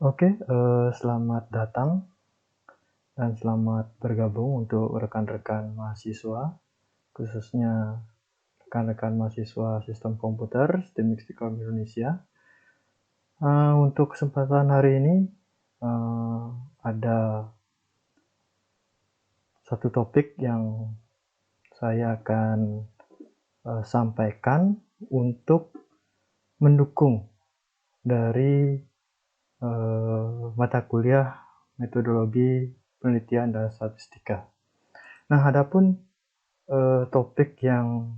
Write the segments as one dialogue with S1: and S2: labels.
S1: Oke, selamat datang dan selamat bergabung untuk rekan-rekan mahasiswa, khususnya rekan-rekan mahasiswa Sistem Komputer STIM Istiqlal Indonesia. Untuk kesempatan hari ini, eee, ada satu topik yang saya akan, sampaikan untuk mendukung dari, mata kuliah Metodologi Penelitian dan Statistika. Nah, adapun topik yang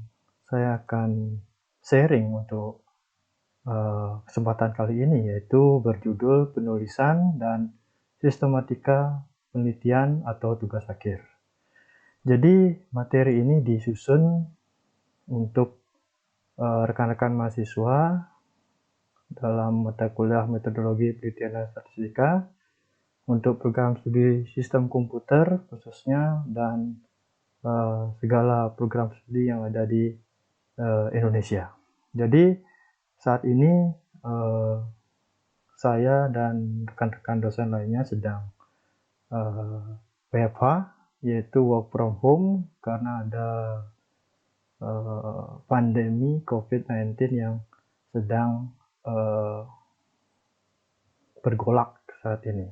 S1: saya akan sharing untuk kesempatan kali ini yaitu berjudul penulisan dan sistematika penelitian atau tugas akhir. Jadi materi ini disusun untuk rekan-rekan mahasiswa dalam mata kuliah Metodologi Penelitian dan Statistika untuk program studi sistem komputer khususnya dan segala program studi yang ada di Indonesia. Jadi saat ini saya dan rekan-rekan dosen lainnya sedang WFH, yaitu work from home karena ada pandemi COVID-19 yang sedang bergolak saat ini.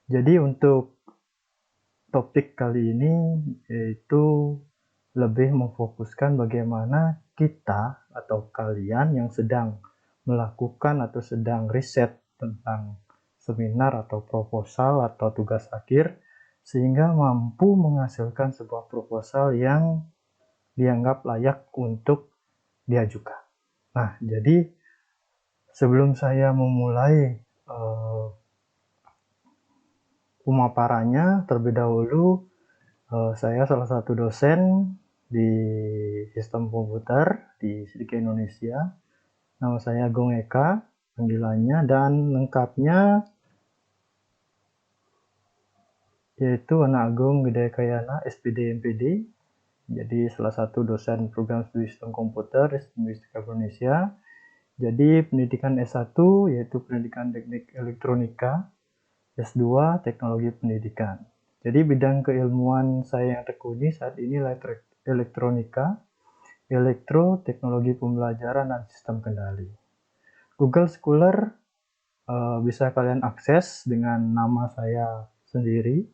S1: Jadi untuk topik kali ini yaitu lebih memfokuskan bagaimana kita atau kalian yang sedang melakukan atau sedang riset tentang seminar atau proposal atau tugas akhir sehingga mampu menghasilkan sebuah proposal yang dianggap layak untuk diajukan. Nah, jadi sebelum saya memulai pemaparannya, terlebih dahulu saya salah satu dosen di sistem komputer di STIK Indonesia. Nama saya Agung Eka, panggilannya, dan lengkapnya yaitu Anak Agung Widayakayana, SPD MPD. Jadi salah satu dosen program studi sistem komputer di STIK Indonesia. Jadi pendidikan S1 yaitu pendidikan teknik elektronika, S2 teknologi pendidikan. Jadi bidang keilmuan saya yang tekuni saat ini elektronika, elektro, teknologi pembelajaran, dan sistem kendali. Google Scholar bisa kalian akses dengan nama saya sendiri,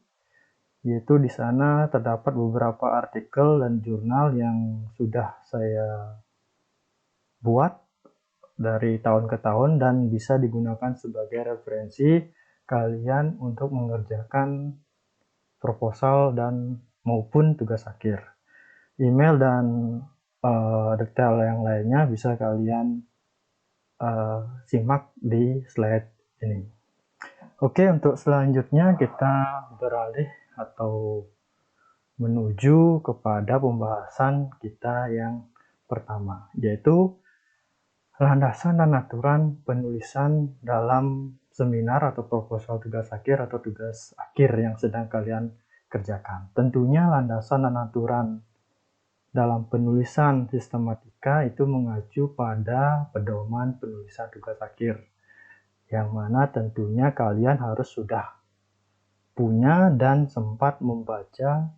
S1: yaitu di sana terdapat beberapa artikel dan jurnal yang sudah saya buat dari tahun ke tahun dan bisa digunakan sebagai referensi kalian untuk mengerjakan proposal dan maupun tugas akhir. Email dan detail yang lainnya bisa kalian simak di slide ini. Oke, untuk selanjutnya kita beralih atau menuju kepada pembahasan kita yang pertama, yaitu landasan dan aturan penulisan dalam seminar atau proposal tugas akhir atau tugas akhir yang sedang kalian kerjakan. Tentunya landasan dan aturan dalam penulisan sistematika itu mengacu pada pedoman penulisan tugas akhir, yang mana tentunya kalian harus sudah punya dan sempat membaca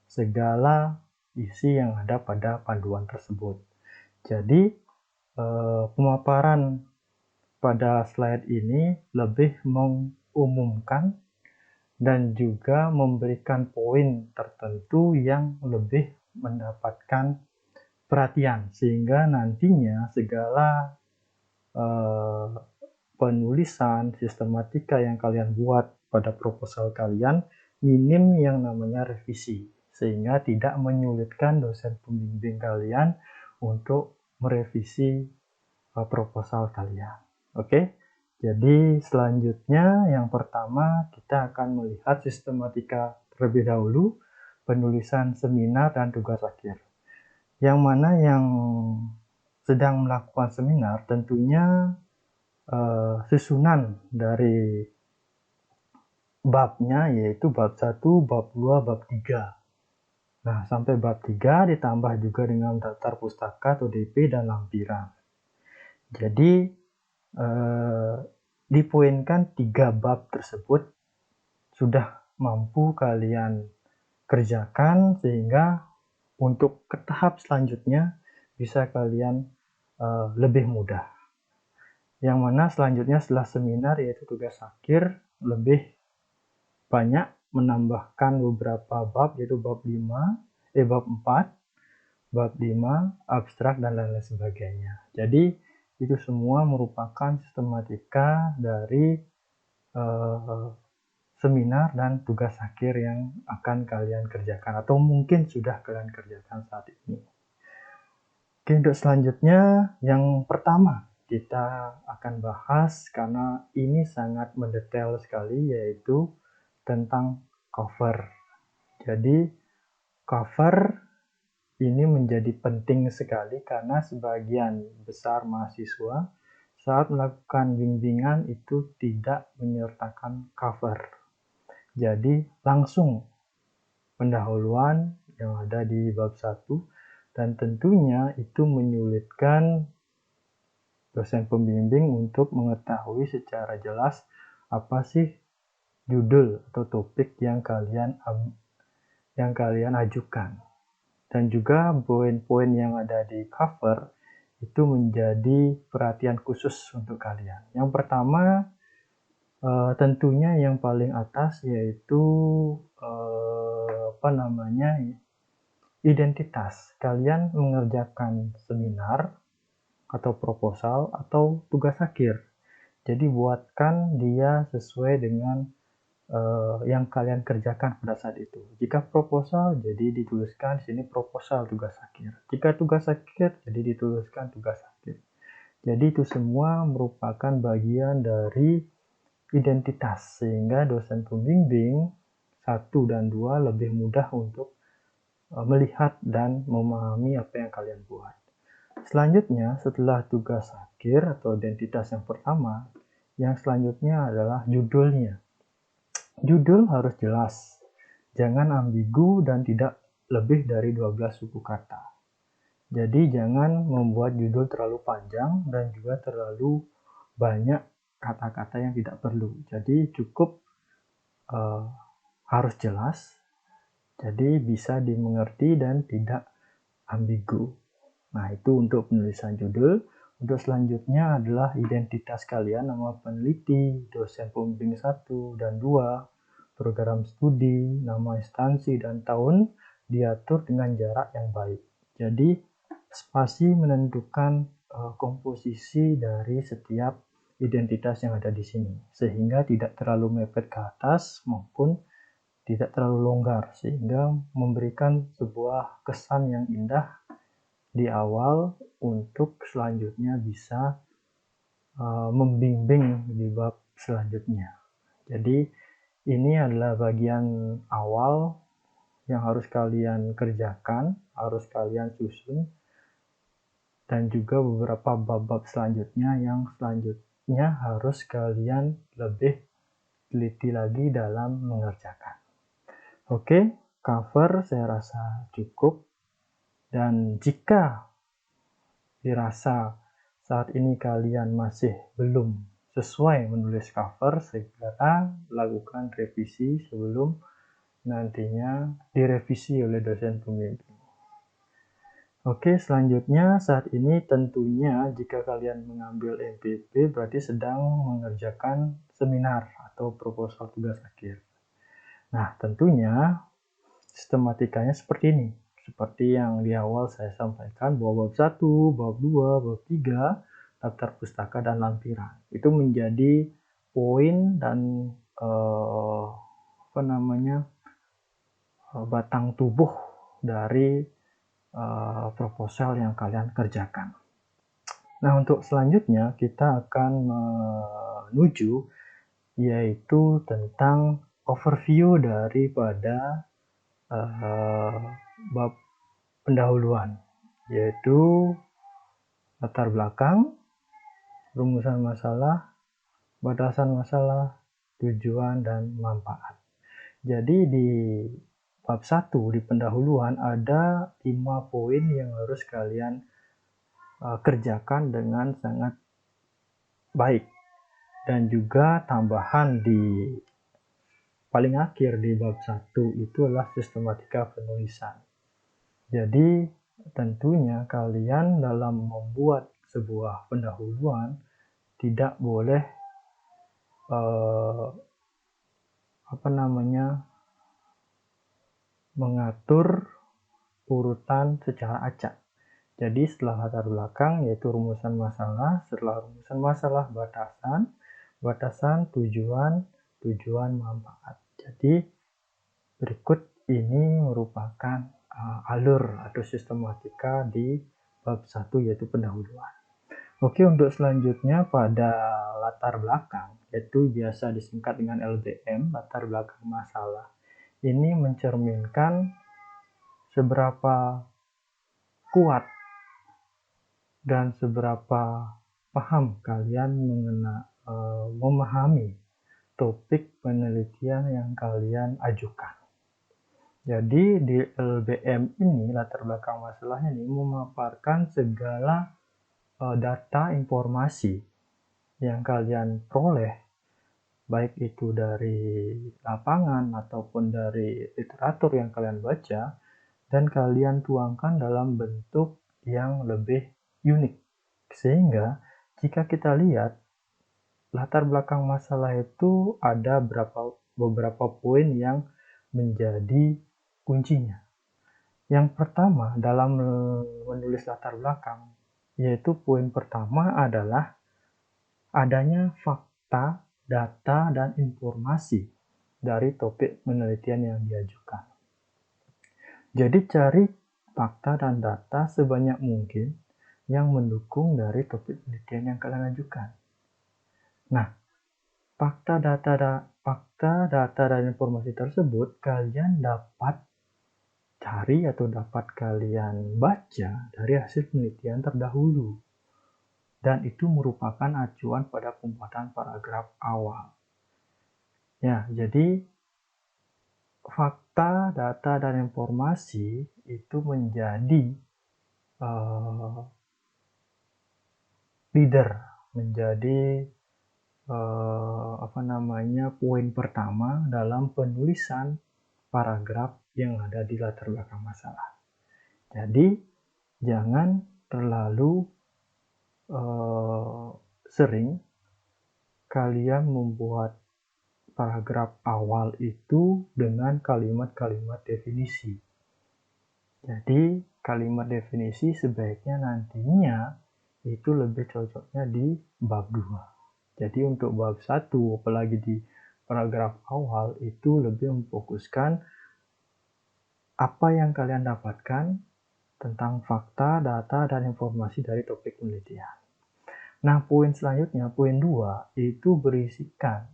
S1: segala isi yang ada pada panduan tersebut. Jadi pemaparan pada slide ini lebih mengumumkan dan juga memberikan poin tertentu yang lebih mendapatkan perhatian sehingga nantinya segala penulisan sistematika yang kalian buat pada proposal kalian minim yang namanya revisi sehingga tidak menyulitkan dosen pembimbing kalian untuk merevisi proposal kalian. Oke, jadi selanjutnya yang pertama kita akan melihat sistematika terlebih dahulu, penulisan seminar dan tugas akhir. Yang mana yang sedang melakukan seminar tentunya susunan dari babnya yaitu bab 1, bab 2, bab 3. Nah, sampai bab 3 ditambah juga dengan daftar pustaka atau DP dan lampiran. Jadi dipoinkan 3 bab tersebut sudah mampu kalian kerjakan, sehingga untuk ke tahap selanjutnya bisa kalian lebih mudah. Yang mana selanjutnya setelah seminar yaitu tugas akhir lebih banyak menambahkan beberapa bab, yaitu bab 4, bab 5, abstrak, dan lain-lain sebagainya. Jadi itu semua merupakan sistematika dari seminar dan tugas akhir yang akan kalian kerjakan atau mungkin sudah kalian kerjakan saat ini. Oke, untuk selanjutnya yang pertama kita akan bahas, karena ini sangat mendetail sekali, yaitu tentang cover. Jadi cover ini menjadi penting sekali karena sebagian besar mahasiswa saat melakukan bimbingan itu tidak menyertakan cover. Jadi langsung pendahuluan yang ada di bab 1, dan tentunya itu menyulitkan dosen pembimbing untuk mengetahui secara jelas apa sih judul atau topik yang kalian ajukan. Dan juga poin-poin yang ada di cover itu menjadi perhatian khusus untuk kalian. Yang pertama tentunya yang paling atas yaitu identitas. Kalian mengerjakan seminar atau proposal atau tugas akhir. Jadi buatkan dia sesuai dengan yang kalian kerjakan pada saat itu. Jika proposal, jadi dituliskan di sini proposal tugas akhir. Jika tugas akhir, jadi dituliskan tugas akhir. Jadi itu semua merupakan bagian dari identitas, sehingga dosen pembimbing 1 dan 2 lebih mudah untuk melihat dan memahami apa yang kalian buat. Selanjutnya, setelah tugas akhir atau identitas yang pertama, yang selanjutnya adalah judulnya. Judul harus jelas, jangan ambigu dan tidak lebih dari 12 suku kata. Jadi jangan membuat judul terlalu panjang dan juga terlalu banyak kata-kata yang tidak perlu. Jadi cukup harus jelas, jadi bisa dimengerti dan tidak ambigu. Nah, itu untuk penulisan judul. Untuk selanjutnya adalah identitas kalian, nama peneliti, dosen pembimbing 1 dan 2, program studi, nama instansi, dan tahun diatur dengan jarak yang baik. Jadi spasi menentukan komposisi dari setiap identitas yang ada di sini, sehingga tidak terlalu mepet ke atas maupun tidak terlalu longgar, sehingga memberikan sebuah kesan yang indah di awal untuk selanjutnya bisa membimbing di bab selanjutnya. Jadi ini adalah bagian awal yang harus kalian kerjakan, harus kalian susun, dan juga beberapa bab-bab selanjutnya yang selanjutnya harus kalian lebih teliti lagi dalam mengerjakan. Oke, cover saya rasa cukup. Dan jika dirasa saat ini kalian masih belum sesuai menulis cover, segera lakukan revisi sebelum nantinya direvisi oleh dosen pembimbing. Oke, selanjutnya saat ini tentunya jika kalian mengambil MPP berarti sedang mengerjakan seminar atau proposal tugas akhir. Nah, tentunya sistematikanya seperti ini. Seperti yang di awal saya sampaikan bahwa bab 1, bab 2, bab 3, daftar pustaka dan lampiran. Itu menjadi poin dan batang tubuh dari proposal yang kalian kerjakan. Nah, untuk selanjutnya kita akan menuju yaitu tentang overview daripada bab pendahuluan, yaitu latar belakang, rumusan masalah, batasan masalah, tujuan, dan manfaat. Jadi di bab 1 di pendahuluan ada 5 poin yang harus kalian kerjakan dengan sangat baik Dan juga tambahan di paling akhir di bab 1 itu adalah sistematika penulisan. Jadi tentunya kalian dalam membuat sebuah pendahuluan tidak boleh mengatur urutan secara acak. Jadi setelah latar belakang yaitu rumusan masalah, setelah rumusan masalah batasan, tujuan, manfaat. Jadi berikut ini merupakan alur atau sistematika di bab 1 yaitu pendahuluan. Oke, untuk selanjutnya pada latar belakang, yaitu biasa disingkat dengan LBM, latar belakang masalah. Ini mencerminkan seberapa kuat dan seberapa paham kalian memahami topik penelitian yang kalian ajukan. Jadi di LBM ini, latar belakang masalah ini memaparkan segala data informasi yang kalian peroleh, baik itu dari lapangan ataupun dari literatur yang kalian baca, dan kalian tuangkan dalam bentuk yang lebih unik. Sehingga jika kita lihat latar belakang masalah itu ada beberapa poin yang menjadi kuncinya. Yang pertama dalam menulis latar belakang, yaitu poin pertama adalah adanya fakta, data, dan informasi dari topik penelitian yang diajukan. Jadi cari fakta dan data sebanyak mungkin yang mendukung dari topik penelitian yang kalian ajukan. Nah, fakta, data, dan informasi tersebut kalian dapat cari atau dapat kalian baca dari hasil penelitian terdahulu. Dan itu merupakan acuan pada pembuatan paragraf awal. Ya, jadi fakta, data, dan informasi itu menjadi leader, menjadi poin pertama dalam penulisan paragraf yang ada di latar belakang masalah. Jadi jangan terlalu sering kalian membuat paragraf awal itu dengan kalimat-kalimat definisi. Jadi kalimat definisi sebaiknya nantinya itu lebih cocoknya di bab 2. Jadi untuk bab 1, apalagi di paragraf awal, itu lebih memfokuskan apa yang kalian dapatkan tentang fakta, data, dan informasi dari topik penelitian. Nah, poin selanjutnya, poin 2, itu berisikan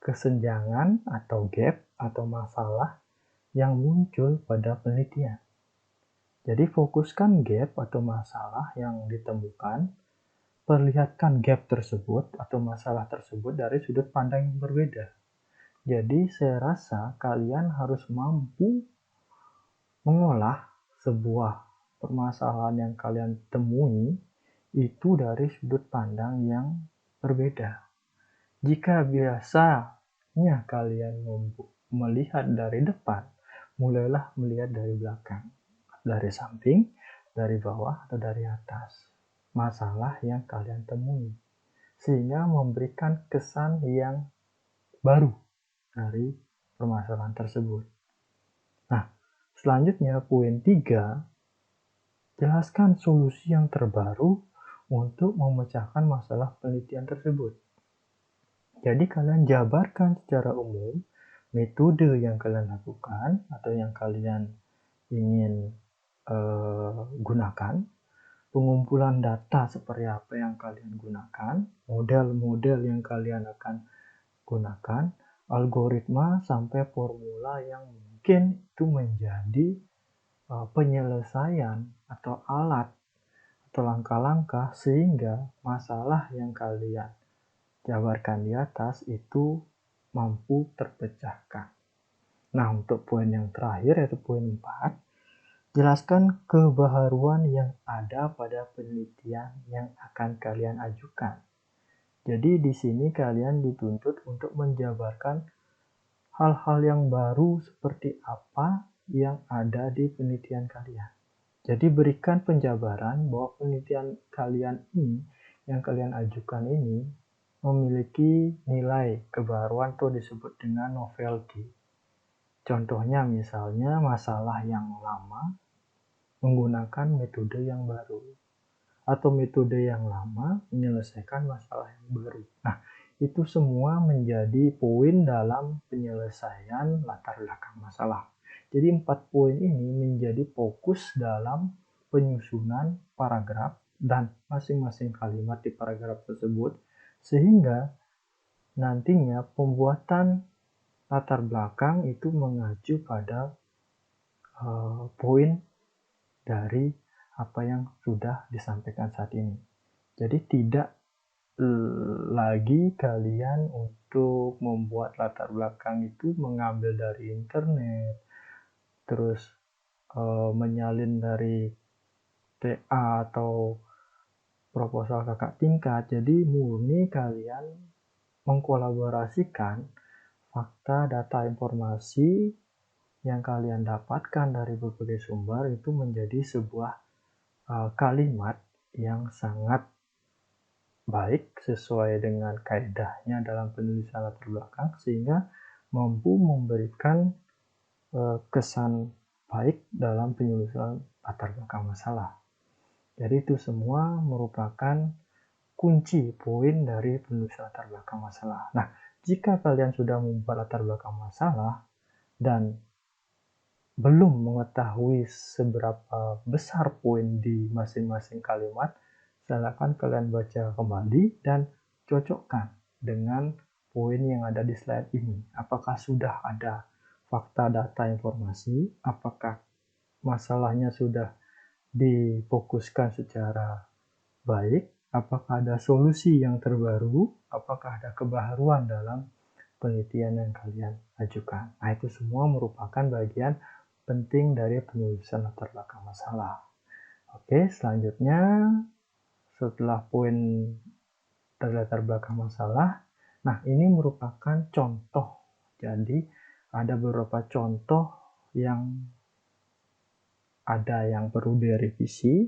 S1: kesenjangan atau gap atau masalah yang muncul pada penelitian. Jadi fokuskan gap atau masalah yang ditemukan, perlihatkan gap tersebut atau masalah tersebut dari sudut pandang yang berbeda. Jadi saya rasa kalian harus mampu mengolah sebuah permasalahan yang kalian temui itu dari sudut pandang yang berbeda. Jika biasanya kalian melihat dari depan, mulailah melihat dari belakang, dari samping, dari bawah, atau dari atas masalah yang kalian temui, sehingga memberikan kesan yang baru dari permasalahan tersebut. Nah, selanjutnya poin 3, jelaskan solusi yang terbaru untuk memecahkan masalah penelitian tersebut. Jadi kalian jabarkan secara umum metode yang kalian lakukan atau yang kalian ingin gunakan, pengumpulan data seperti apa yang kalian gunakan, model-model yang kalian akan gunakan, algoritma sampai formula yang mungkin itu menjadi penyelesaian atau alat atau langkah-langkah sehingga masalah yang kalian jabarkan di atas itu mampu terpecahkan. Nah, untuk poin yang terakhir yaitu poin 4, jelaskan kebaharuan yang ada pada penelitian yang akan kalian ajukan. Jadi di sini kalian dituntut untuk menjabarkan hal-hal yang baru seperti apa yang ada di penelitian kalian. Jadi berikan penjabaran bahwa penelitian kalian ini, yang kalian ajukan ini, memiliki nilai kebaruan atau disebut dengan novelty. Contohnya misalnya masalah yang lama menggunakan metode yang baru, atau metode yang lama menyelesaikan masalah yang baru. Nah, itu semua menjadi poin dalam penyelesaian latar belakang masalah. Jadi 4 poin ini menjadi fokus dalam penyusunan paragraf dan masing-masing kalimat di paragraf tersebut, sehingga nantinya pembuatan latar belakang itu mengacu pada poin dari apa yang sudah disampaikan saat ini. Jadi tidak lagi kalian untuk membuat latar belakang itu mengambil dari internet, terus menyalin dari TA atau proposal kakak tingkat. Jadi murni kalian mengkolaborasikan fakta, data, informasi yang kalian dapatkan dari berbagai sumber itu menjadi sebuah kalimat yang sangat baik sesuai dengan kaedahnya dalam penulisan latar belakang, sehingga mampu memberikan kesan baik dalam penyusunan latar belakang masalah. Jadi itu semua merupakan kunci poin dari penulisan latar belakang masalah. Nah, jika kalian sudah membuat latar belakang masalah dan belum mengetahui seberapa besar poin di masing-masing kalimat, silakan kalian baca kembali dan cocokkan dengan poin yang ada di slide ini. Apakah sudah ada fakta, data, informasi? Apakah masalahnya sudah difokuskan secara baik? Apakah ada solusi yang terbaru? Apakah ada kebaharuan dalam penelitian yang kalian ajukan? Nah, itu semua merupakan bagian penting dari penulisan latar belakang masalah. Oke, selanjutnya setelah poin dari latar belakang masalah, nah ini merupakan contoh. Jadi ada beberapa contoh yang perlu direvisi,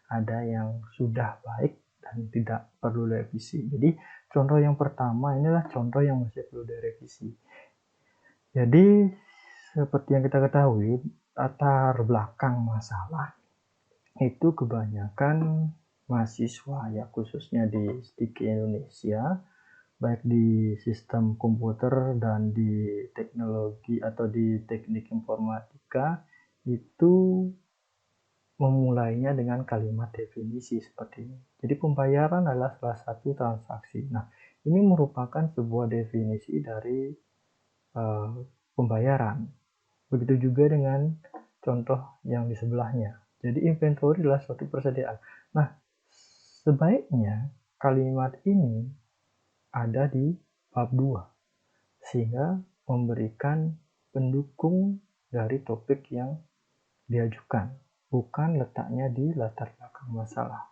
S1: ada yang sudah baik dan tidak perlu direvisi. Jadi contoh yang pertama inilah contoh yang masih perlu direvisi. Jadi seperti yang kita ketahui, latar belakang masalah itu kebanyakan mahasiswa ya, khususnya di STIK Indonesia, baik di sistem komputer dan di teknologi atau di teknik informatika, itu memulainya dengan kalimat definisi seperti ini. Jadi pembayaran adalah salah satu transaksi. Nah, ini merupakan sebuah definisi dari pembayaran. Begitu juga dengan contoh yang di sebelahnya. Jadi inventory adalah suatu persediaan. Nah, sebaiknya kalimat ini ada di bab 2, sehingga memberikan pendukung dari topik yang diajukan, bukan letaknya di latar belakang masalah.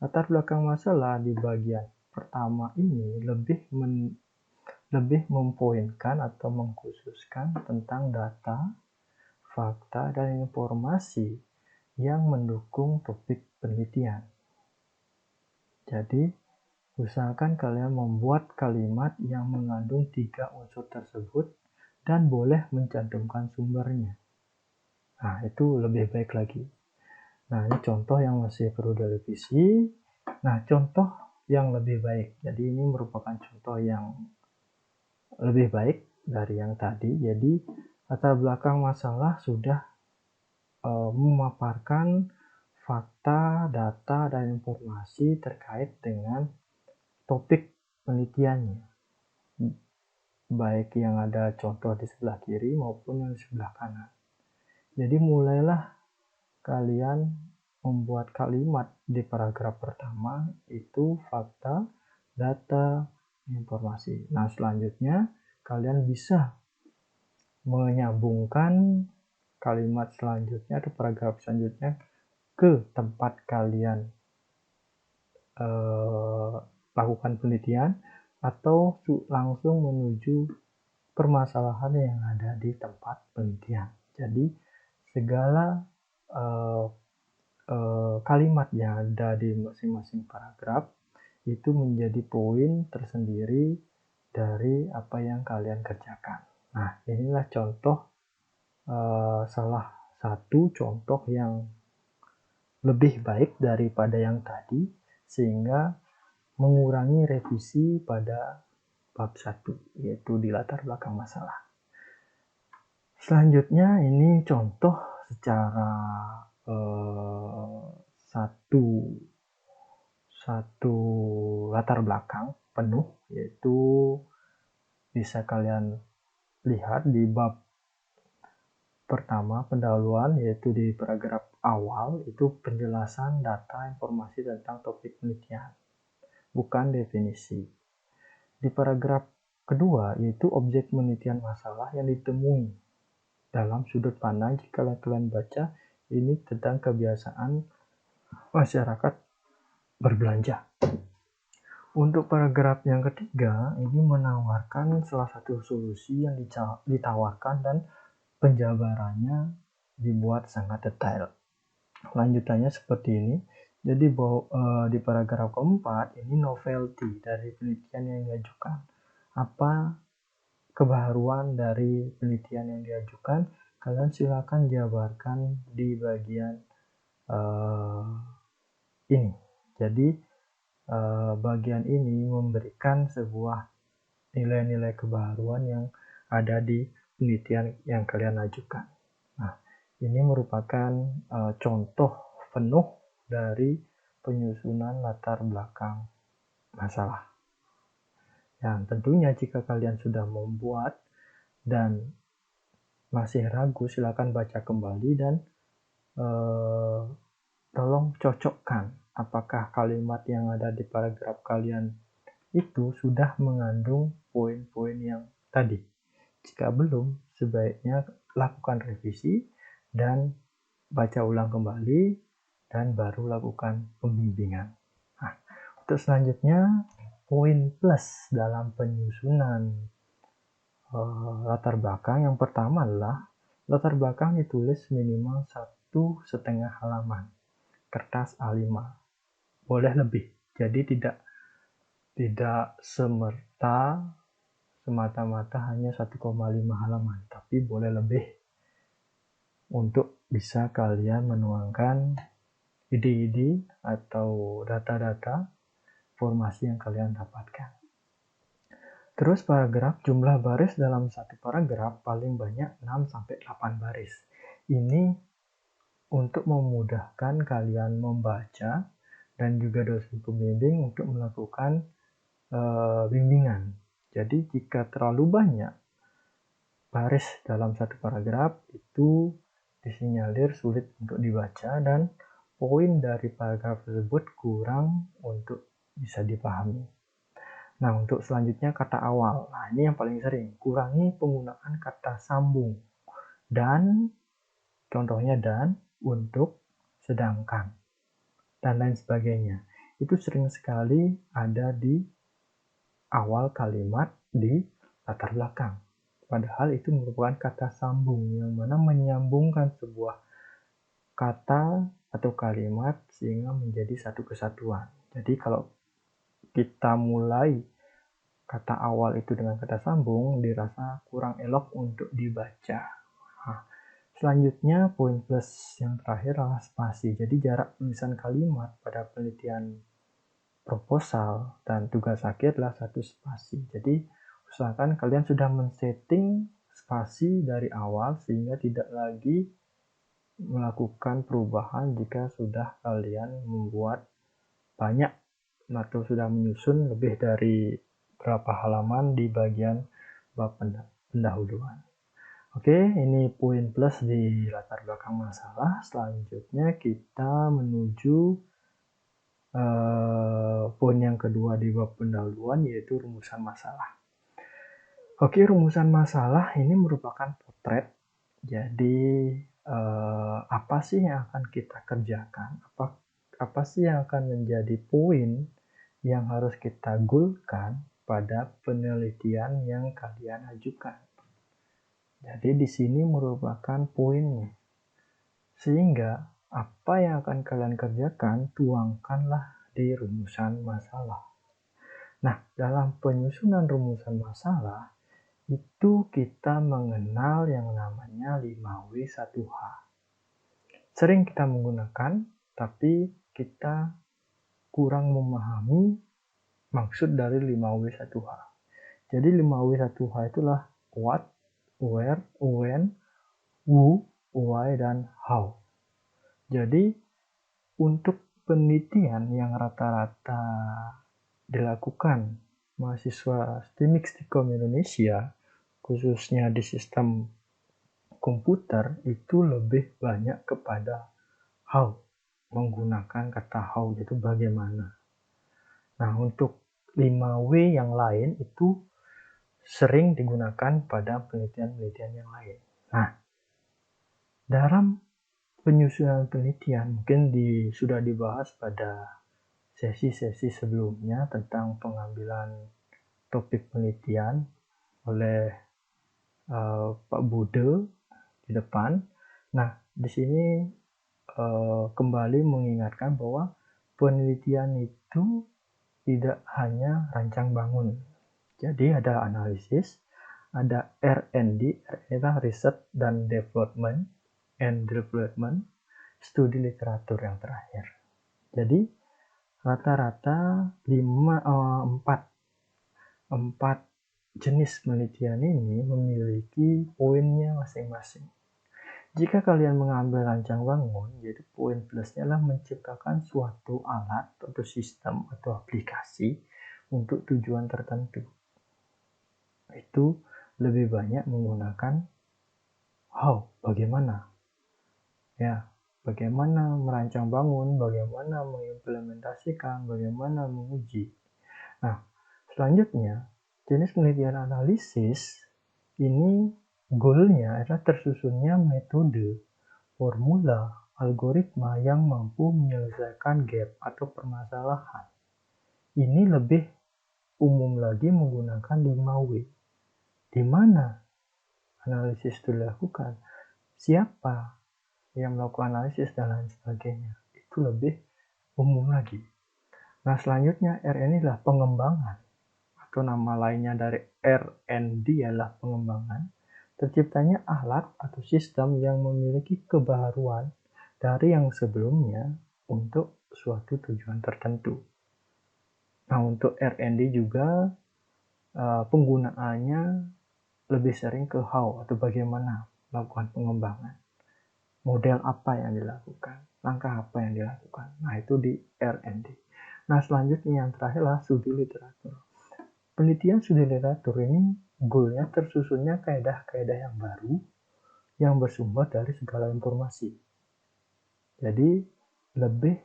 S1: Latar belakang masalah di bagian pertama ini lebih mempoinkan atau mengkhususkan tentang data, fakta, dan informasi yang mendukung topik penelitian. Jadi, usahakan kalian membuat kalimat yang mengandung 3 unsur tersebut dan boleh mencantumkan sumbernya. Nah, itu lebih baik lagi. Nah, ini contoh yang masih perlu direvisi. Nah, contoh yang lebih baik. Jadi, ini merupakan contoh yang lebih baik dari yang tadi. Jadi, latar belakang masalah sudah memaparkan fakta, data, dan informasi terkait dengan topik penelitiannya, baik yang ada contoh di sebelah kiri maupun yang di sebelah kanan. Jadi mulailah kalian membuat kalimat di paragraf pertama itu fakta, data, informasi. Nah, selanjutnya kalian bisa menyambungkan kalimat selanjutnya atau paragraf selanjutnya ke tempat kalian lakukan penelitian atau langsung menuju permasalahan yang ada di tempat penelitian. Jadi segala kalimat yang ada di masing-masing paragraf itu menjadi poin tersendiri dari apa yang kalian kerjakan. Nah, inilah contoh salah satu contoh yang lebih baik daripada yang tadi, sehingga mengurangi revisi pada bab 1, yaitu di latar belakang masalah. Selanjutnya ini contoh secara satu latar belakang penuh, yaitu bisa kalian lihat di bab pertama pendahuluan, yaitu di paragraf awal itu penjelasan data informasi tentang topik penelitian, bukan definisi. Di paragraf kedua yaitu objek penelitian masalah yang ditemui dalam sudut pandang. Jika kalian baca, ini tentang kebiasaan masyarakat berbelanja. Untuk paragraf yang ketiga, ini menawarkan salah satu solusi yang ditawarkan dan penjabarannya dibuat sangat detail. Lanjutannya seperti ini. Jadi di paragraf keempat ini novelty dari penelitian yang diajukan. Apa kebaruan dari penelitian yang diajukan? Kalian silakan jabarkan di bagian ini. Jadi bagian ini memberikan sebuah nilai-nilai kebaruan yang ada di penelitian yang kalian ajukan. Nah, ini merupakan contoh penuh dari penyusunan latar belakang masalah. Yang tentunya jika kalian sudah membuat dan masih ragu, silakan baca kembali dan tolong cocokkan apakah kalimat yang ada di paragraf kalian itu sudah mengandung poin-poin yang tadi. Jika belum, sebaiknya lakukan revisi dan baca ulang kembali dan baru lakukan pembimbingan. Nah, untuk selanjutnya, poin plus dalam penyusunan latar belakang yang pertama adalah latar belakang ditulis minimal 1,5 halaman kertas A5, boleh lebih. Jadi tidak semata-mata hanya 1,5 halaman, tapi boleh lebih untuk bisa kalian menuangkan ide-ide atau data-data informasi yang kalian dapatkan. Terus paragraf, jumlah baris dalam satu paragraf paling banyak 6-8 baris. Ini untuk memudahkan kalian membaca dan juga dosen pembimbing untuk melakukan bimbingan. Jadi jika terlalu banyak baris dalam satu paragraf itu disinyalir sulit untuk dibaca dan poin dari paragraf tersebut kurang untuk bisa dipahami. Nah, untuk selanjutnya kata awal. Nah, ini yang paling sering. Kurangi penggunaan kata sambung dan, contohnya dan, untuk, sedangkan, dan lain sebagainya. Itu sering sekali ada di awal kalimat di latar belakang. Padahal itu merupakan kata sambung yang mana menyambungkan sebuah kata atau kalimat sehingga menjadi satu kesatuan. Jadi kalau kita mulai kata awal itu dengan kata sambung, dirasa kurang elok untuk dibaca. Nah, selanjutnya poin plus yang terakhir adalah spasi. Jadi jarak penulisan kalimat pada penelitian proposal dan tugas akhir adalah 1 spasi. Jadi usahakan kalian sudah men-setting spasi dari awal sehingga tidak lagi melakukan perubahan jika sudah kalian membuat banyak atau sudah menyusun lebih dari berapa halaman di bagian bab pendahuluan. Oke, ini poin plus di latar belakang masalah. Selanjutnya kita menuju poin yang kedua di bab pendahuluan, yaitu rumusan masalah. Oke, rumusan masalah ini merupakan potret. Jadi apa sih yang akan kita kerjakan? Apa sih yang akan menjadi poin yang harus kita goalkan pada penelitian yang kalian ajukan. Jadi di sini merupakan poinnya. Sehingga apa yang akan kalian kerjakan, tuangkanlah di rumusan masalah. Nah, dalam penyusunan rumusan masalah, itu kita mengenal yang namanya 5W1H. Sering kita menggunakan, tapi kita kurang memahami maksud dari 5W1H. Jadi 5W1H itulah what, where, when, who, why, dan how. Jadi untuk penelitian yang rata-rata dilakukan mahasiswa STIMIK Stikom Indonesia, khususnya di sistem komputer, itu lebih banyak kepada how, menggunakan kata how, yaitu bagaimana. Nah, untuk 5W yang lain itu sering digunakan pada penelitian-penelitian yang lain. Nah, dalam penyusunan penelitian mungkin sudah dibahas pada sesi-sesi sebelumnya tentang pengambilan topik penelitian oleh Pak Bude di depan. Nah, di sini kembali mengingatkan bahwa penelitian itu tidak hanya rancang bangun. Jadi ada analisis, ada R&D, adalah Research dan Development, studi literatur yang terakhir. Jadi rata-rata 4 jenis penelitian ini memiliki poinnya masing-masing. Jika kalian mengambil rancang bangun, jadi poin plusnya adalah menciptakan suatu alat atau sistem atau aplikasi untuk tujuan tertentu. Itu lebih banyak menggunakan how, bagaimana. Ya, bagaimana merancang bangun, bagaimana mengimplementasikan, bagaimana menguji. Nah, selanjutnya, jenis penelitian analisis ini goalnya adalah tersusunnya metode, formula, algoritma yang mampu menyelesaikan gap atau permasalahan. Ini lebih umum lagi menggunakan 5W. Di mana analisis itu dilakukan, siapa yang melakukan analisis, dan lain sebagainya. Itu lebih umum lagi. Nah, selanjutnya R ini adalah pengembangan, atau nama lainnya dari R&D adalah pengembangan. Terciptanya alat atau sistem yang memiliki kebaharuan dari yang sebelumnya untuk suatu tujuan tertentu. Nah, untuk R&D juga penggunaannya lebih sering ke how, atau bagaimana melakukan pengembangan. Model apa yang dilakukan, langkah apa yang dilakukan. Nah, itu di R&D. Nah, selanjutnya yang terakhir adalah studi literatur. Penelitian studi literatur ini goalnya tersusunnya kaedah-kaedah yang baru yang bersumber dari segala informasi. Jadi lebih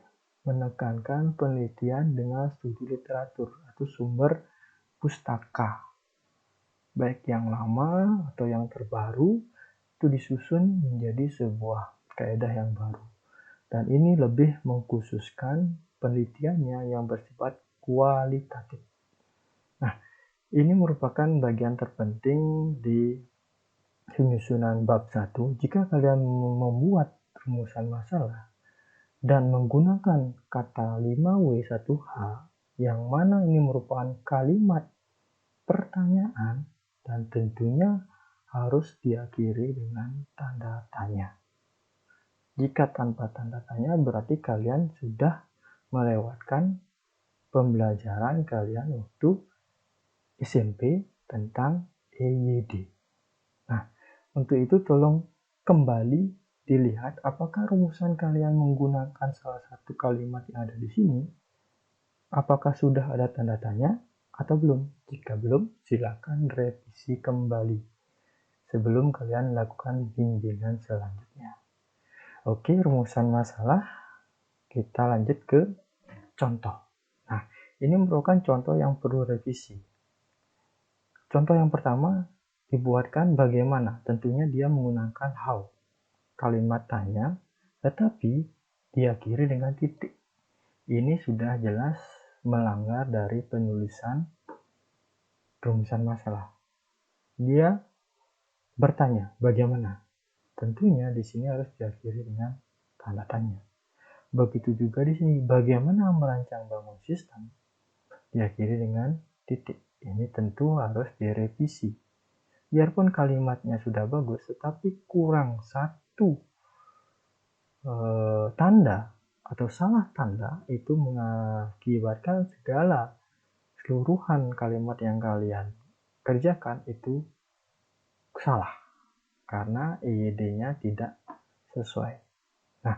S1: menekankan penelitian dengan studi literatur atau sumber pustaka, baik yang lama atau yang terbaru, itu disusun menjadi sebuah kaedah yang baru. Dan ini lebih mengkhususkan penelitiannya yang bersifat kualitatif. Nah, ini merupakan bagian terpenting di penyusunan bab 1. Jika kalian membuat rumusan masalah dan menggunakan kata 5W1H, yang mana ini merupakan kalimat pertanyaan dan tentunya harus diakhiri dengan tanda tanya. Jika tanpa tanda tanya, berarti kalian sudah melewatkan pembelajaran kalian waktu SMP tentang EYD. Nah, untuk itu tolong kembali dilihat apakah rumusan kalian menggunakan salah satu kalimat yang ada di sini. Apakah sudah ada tanda tanya atau belum? Jika belum, silakan revisi kembali sebelum kalian lakukan bimbingan selanjutnya. Oke, rumusan masalah. Kita lanjut ke contoh. Nah, ini merupakan contoh yang perlu revisi. Contoh yang pertama dibuatkan bagaimana. Tentunya dia menggunakan how, kalimat tanya, tetapi diakhiri dengan titik. Ini sudah jelas melanggar dari penulisan rumusan masalah. Dia bertanya, bagaimana? Tentunya di sini harus diakhiri dengan tanda tanya. Begitu juga di sini, bagaimana merancang bangun sistem? Diakhiri dengan titik. Ini tentu harus direvisi. Biarpun kalimatnya sudah bagus, tetapi kurang satu tanda atau salah tanda itu mengakibatkan segala keseluruhan kalimat yang kalian kerjakan itu salah karena EYD-nya tidak sesuai. Nah,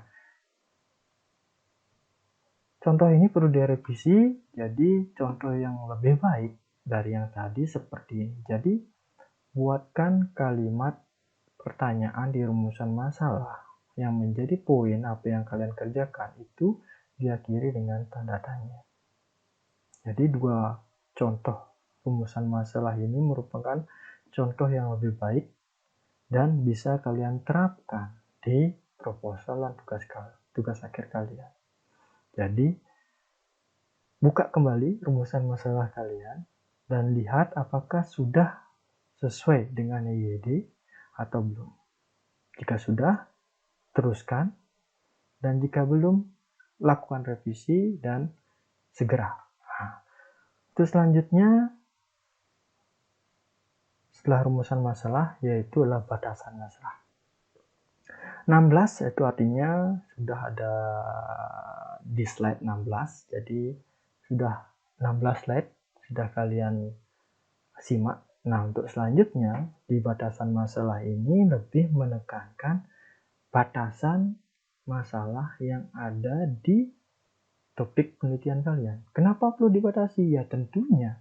S1: contoh ini perlu direvisi, jadi contoh yang lebih baik dari yang tadi seperti ini. Jadi, buatkan kalimat pertanyaan di rumusan masalah yang menjadi poin apa yang kalian kerjakan itu diakhiri dengan tanda tanya. Jadi dua contoh rumusan masalah ini merupakan contoh yang lebih baik dan bisa kalian terapkan di proposal dan tugas akhir kalian. Jadi buka kembali rumusan masalah kalian dan lihat apakah sudah sesuai dengan EYD atau belum. Jika sudah, teruskan, dan jika belum, lakukan revisi dan segera. Nah, terus selanjutnya, setelah rumusan masalah, yaitu adalah batasan masalah. 16 itu artinya sudah ada di slide 16, jadi sudah 16 slide, sudah kalian simak. Nah, untuk selanjutnya, di batasan masalah ini lebih menekankan batasan masalah yang ada di topik penelitian kalian. Kenapa perlu dibatasi? Ya tentunya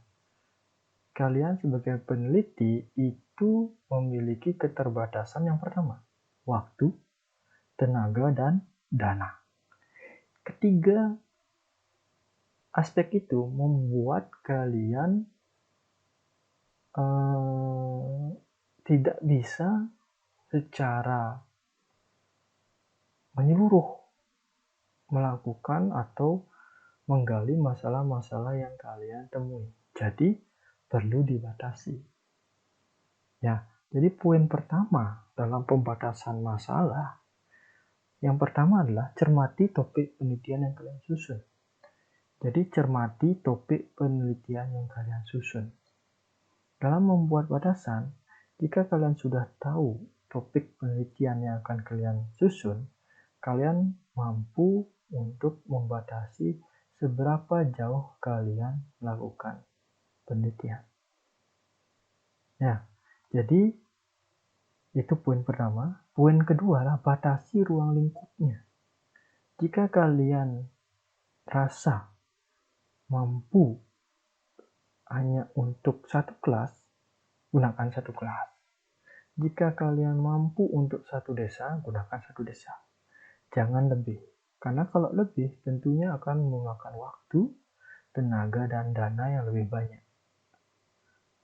S1: kalian sebagai peneliti itu memiliki keterbatasan yang pertama, waktu, tenaga, dan dana. Ketiga aspek itu membuat kalian tidak bisa secara menyeluruh melakukan atau menggali masalah-masalah yang kalian temui. Jadi perlu dibatasi. Ya, jadi poin pertama dalam pembatasan masalah, yang pertama adalah cermati topik penelitian yang kalian susun. Jadi cermati topik penelitian yang kalian susun. Dalam membuat batasan, jika kalian sudah tahu topik penelitian yang akan kalian susun, kalian mampu untuk membatasi seberapa jauh kalian melakukan penelitian. Ya, jadi itu poin pertama. Poin kedua adalah batasi ruang lingkupnya. Jika kalian rasa mampu hanya untuk satu kelas, gunakan satu kelas. Jika kalian mampu untuk satu desa, gunakan satu desa. Jangan lebih. Karena kalau lebih, tentunya akan memakan waktu, tenaga, dan dana yang lebih banyak.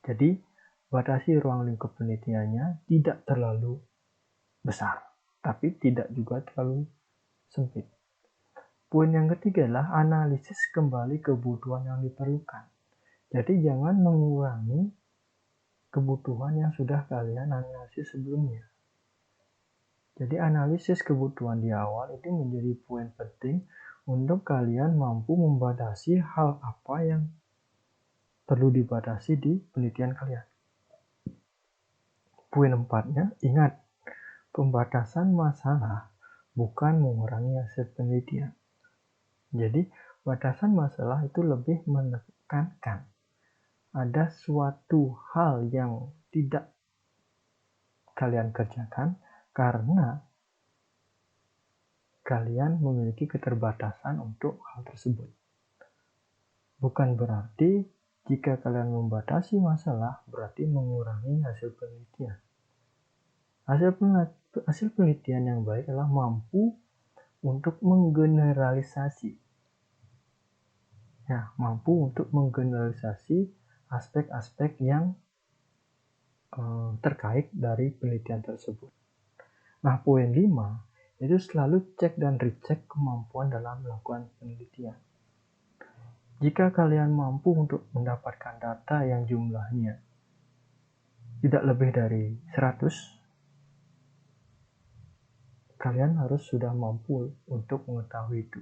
S1: Jadi, batasi ruang lingkup penelitiannya tidak terlalu besar, tapi tidak juga terlalu sempit. Poin yang ketiga adalah analisis kembali kebutuhan yang diperlukan. Jadi jangan mengurangi kebutuhan yang sudah kalian analisis sebelumnya. Jadi analisis kebutuhan di awal itu menjadi poin penting untuk kalian mampu membatasi hal apa yang perlu dibatasi di penelitian kalian. Poin 4-nya, ingat, pembatasan masalah bukan mengurangi hasil penelitian. Jadi batasan masalah itu lebih menekankan ada suatu hal yang tidak kalian kerjakan karena kalian memiliki keterbatasan untuk hal tersebut. Bukan berarti jika kalian membatasi masalah berarti mengurangi hasil penelitian. Hasil penelitian yang baik adalah mampu untuk menggeneralisasi. Ya, mampu untuk menggeneralisasi aspek-aspek yang terkait dari penelitian tersebut. Nah, poin 5 itu selalu cek dan recheck kemampuan dalam melakukan penelitian. Jika kalian mampu untuk mendapatkan data yang jumlahnya tidak lebih dari 100, kalian harus sudah mampu untuk mengetahui itu.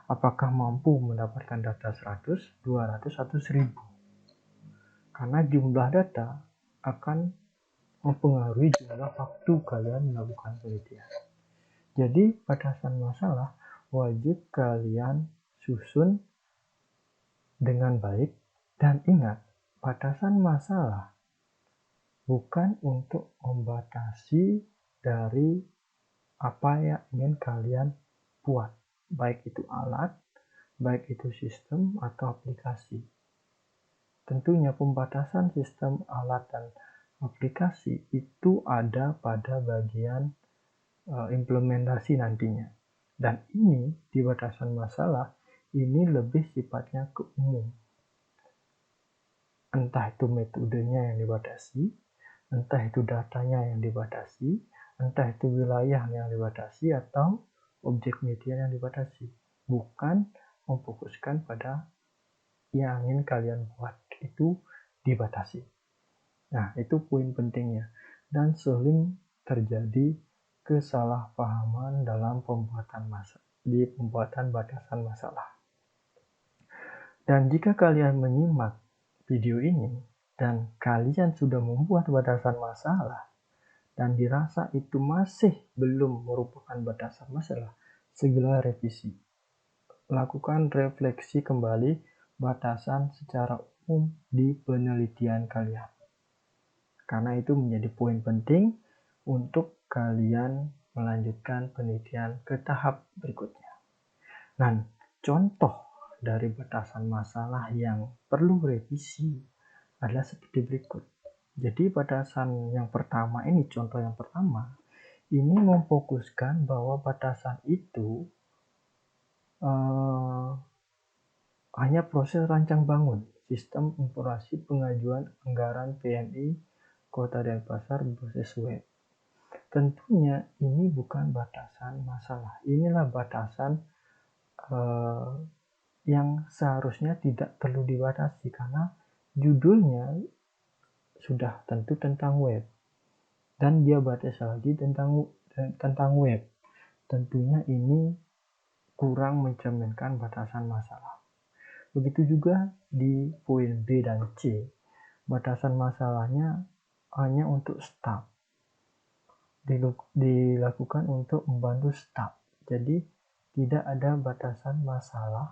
S1: Apakah mampu mendapatkan data 100, 200, atau 1000? Karena jumlah data akan mempengaruhi jumlah waktu kalian melakukan penelitian. Jadi batasan masalah wajib kalian susun dengan baik, dan ingat, batasan masalah bukan untuk membatasi dari apa yang ingin kalian buat, baik itu alat, baik itu sistem atau aplikasi. Tentunya pembatasan sistem, alat, dan aplikasi itu ada pada bagian implementasi nantinya. Dan ini di batasan masalah ini lebih sifatnya ke umum. Entah itu metodenya yang dibatasi, entah itu datanya yang dibatasi, entah itu wilayah yang dibatasi, atau objek penelitian yang dibatasi. Bukan memfokuskan pada yang ingin kalian buat itu dibatasi. Nah, itu poin pentingnya. Dan sering terjadi kesalahpahaman dalam pembuatan batasan masalah. Dan jika kalian menyimak video ini dan kalian sudah membuat batasan masalah dan dirasa itu masih belum merupakan batasan masalah, segera revisi. Lakukan refleksi kembali batasan secara umum di penelitian kalian. Karena itu menjadi poin penting untuk kalian melanjutkan penelitian ke tahap berikutnya. Nah, contoh dari batasan masalah yang perlu revisi adalah seperti berikut. Jadi batasan yang pertama ini, contoh yang pertama, ini memfokuskan bahwa batasan itu hanya proses rancang bangun sistem informasi pengajuan anggaran PMI Kota Denpasar berbasis web. Tentunya ini bukan batasan masalah. Inilah batasan yang seharusnya tidak perlu dibatasi karena judulnya sudah tentu tentang web dan dia batasi lagi tentang web. Tentunya ini kurang mencerminkan batasan masalah. Begitu juga di poin B dan C. Batasan masalahnya hanya untuk staf. Dilakukan untuk membantu staf. Jadi tidak ada batasan masalah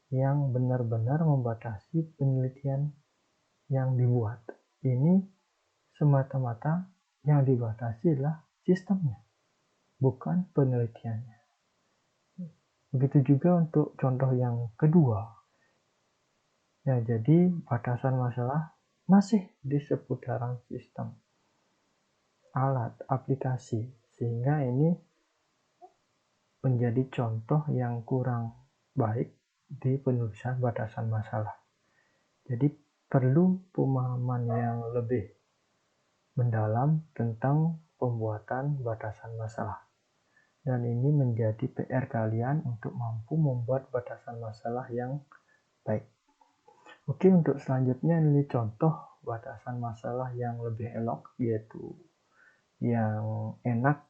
S1: yang benar-benar membatasi penelitian yang dibuat. Ini semata-mata yang dibatasi adalah sistemnya, bukan penelitiannya. Begitu juga untuk contoh yang kedua. Ya, jadi batasan masalah masih di seputaran sistem, alat, aplikasi, sehingga ini menjadi contoh yang kurang baik di penulisan batasan masalah. Jadi perlu pemahaman yang lebih mendalam tentang pembuatan batasan masalah. Dan ini menjadi PR kalian untuk mampu membuat batasan masalah yang baik. Oke, untuk selanjutnya ini contoh batasan masalah yang lebih elok, yaitu yang enak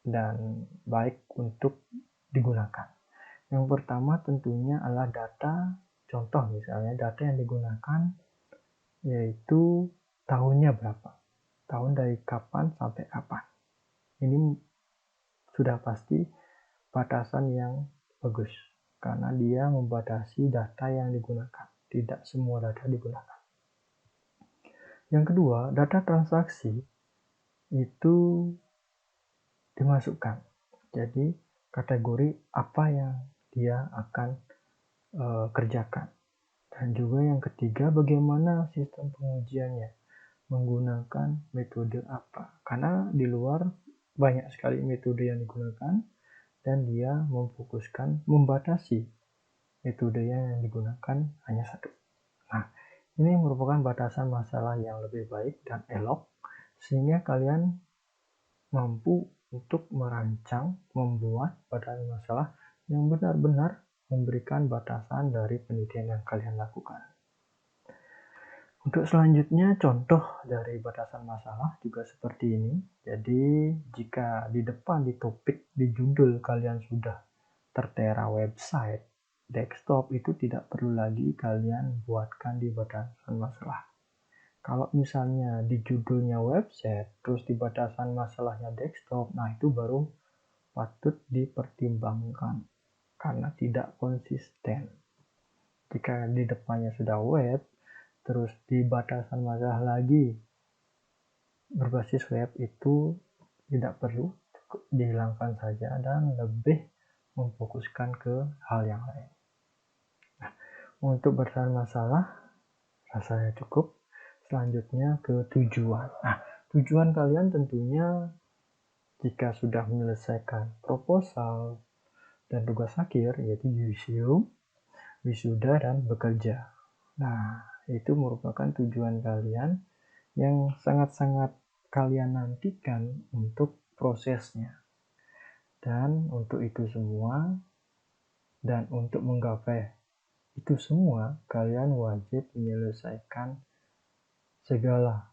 S1: dan baik untuk digunakan. Yang pertama tentunya adalah data. Contoh misalnya data yang digunakan yaitu tahunnya berapa, tahun dari kapan sampai kapan. Ini sudah pasti batasan yang bagus karena dia membatasi data yang digunakan, tidak semua data digunakan. Yang kedua, data transaksi itu dimasukkan. Jadi kategori apa yang dia akan kerjakan. Dan juga yang ketiga, bagaimana sistem pengujiannya, menggunakan metode apa. Karena di luar banyak sekali metode yang digunakan dan dia membatasi metode yang digunakan hanya satu. Nah, ini merupakan batasan masalah yang lebih baik dan elok sehingga kalian mampu untuk merancang, membuat batasan masalah yang benar-benar memberikan batasan dari penelitian yang kalian lakukan. Untuk selanjutnya, contoh dari batasan masalah juga seperti ini. Jadi, jika di depan di topik, di judul kalian sudah tertera website, desktop, itu tidak perlu lagi kalian buatkan di batasan masalah. Kalau misalnya di judulnya website, terus di batasan masalahnya desktop, nah itu baru patut dipertimbangkan karena tidak konsisten. Jika di depannya sudah web, terus di batasan masalah lagi berbasis web, itu tidak perlu, dihilangkan saja dan lebih memfokuskan ke hal yang lain. Nah, untuk batasan masalah rasanya cukup. Selanjutnya ke tujuan. Nah, tujuan kalian tentunya jika sudah menyelesaikan proposal dan tugas akhir, yaitu yudisium, wisuda, dan bekerja. Nah, itu merupakan tujuan kalian yang sangat-sangat kalian nantikan untuk prosesnya. Dan untuk itu semua, dan untuk menggapai itu semua, kalian wajib menyelesaikan segala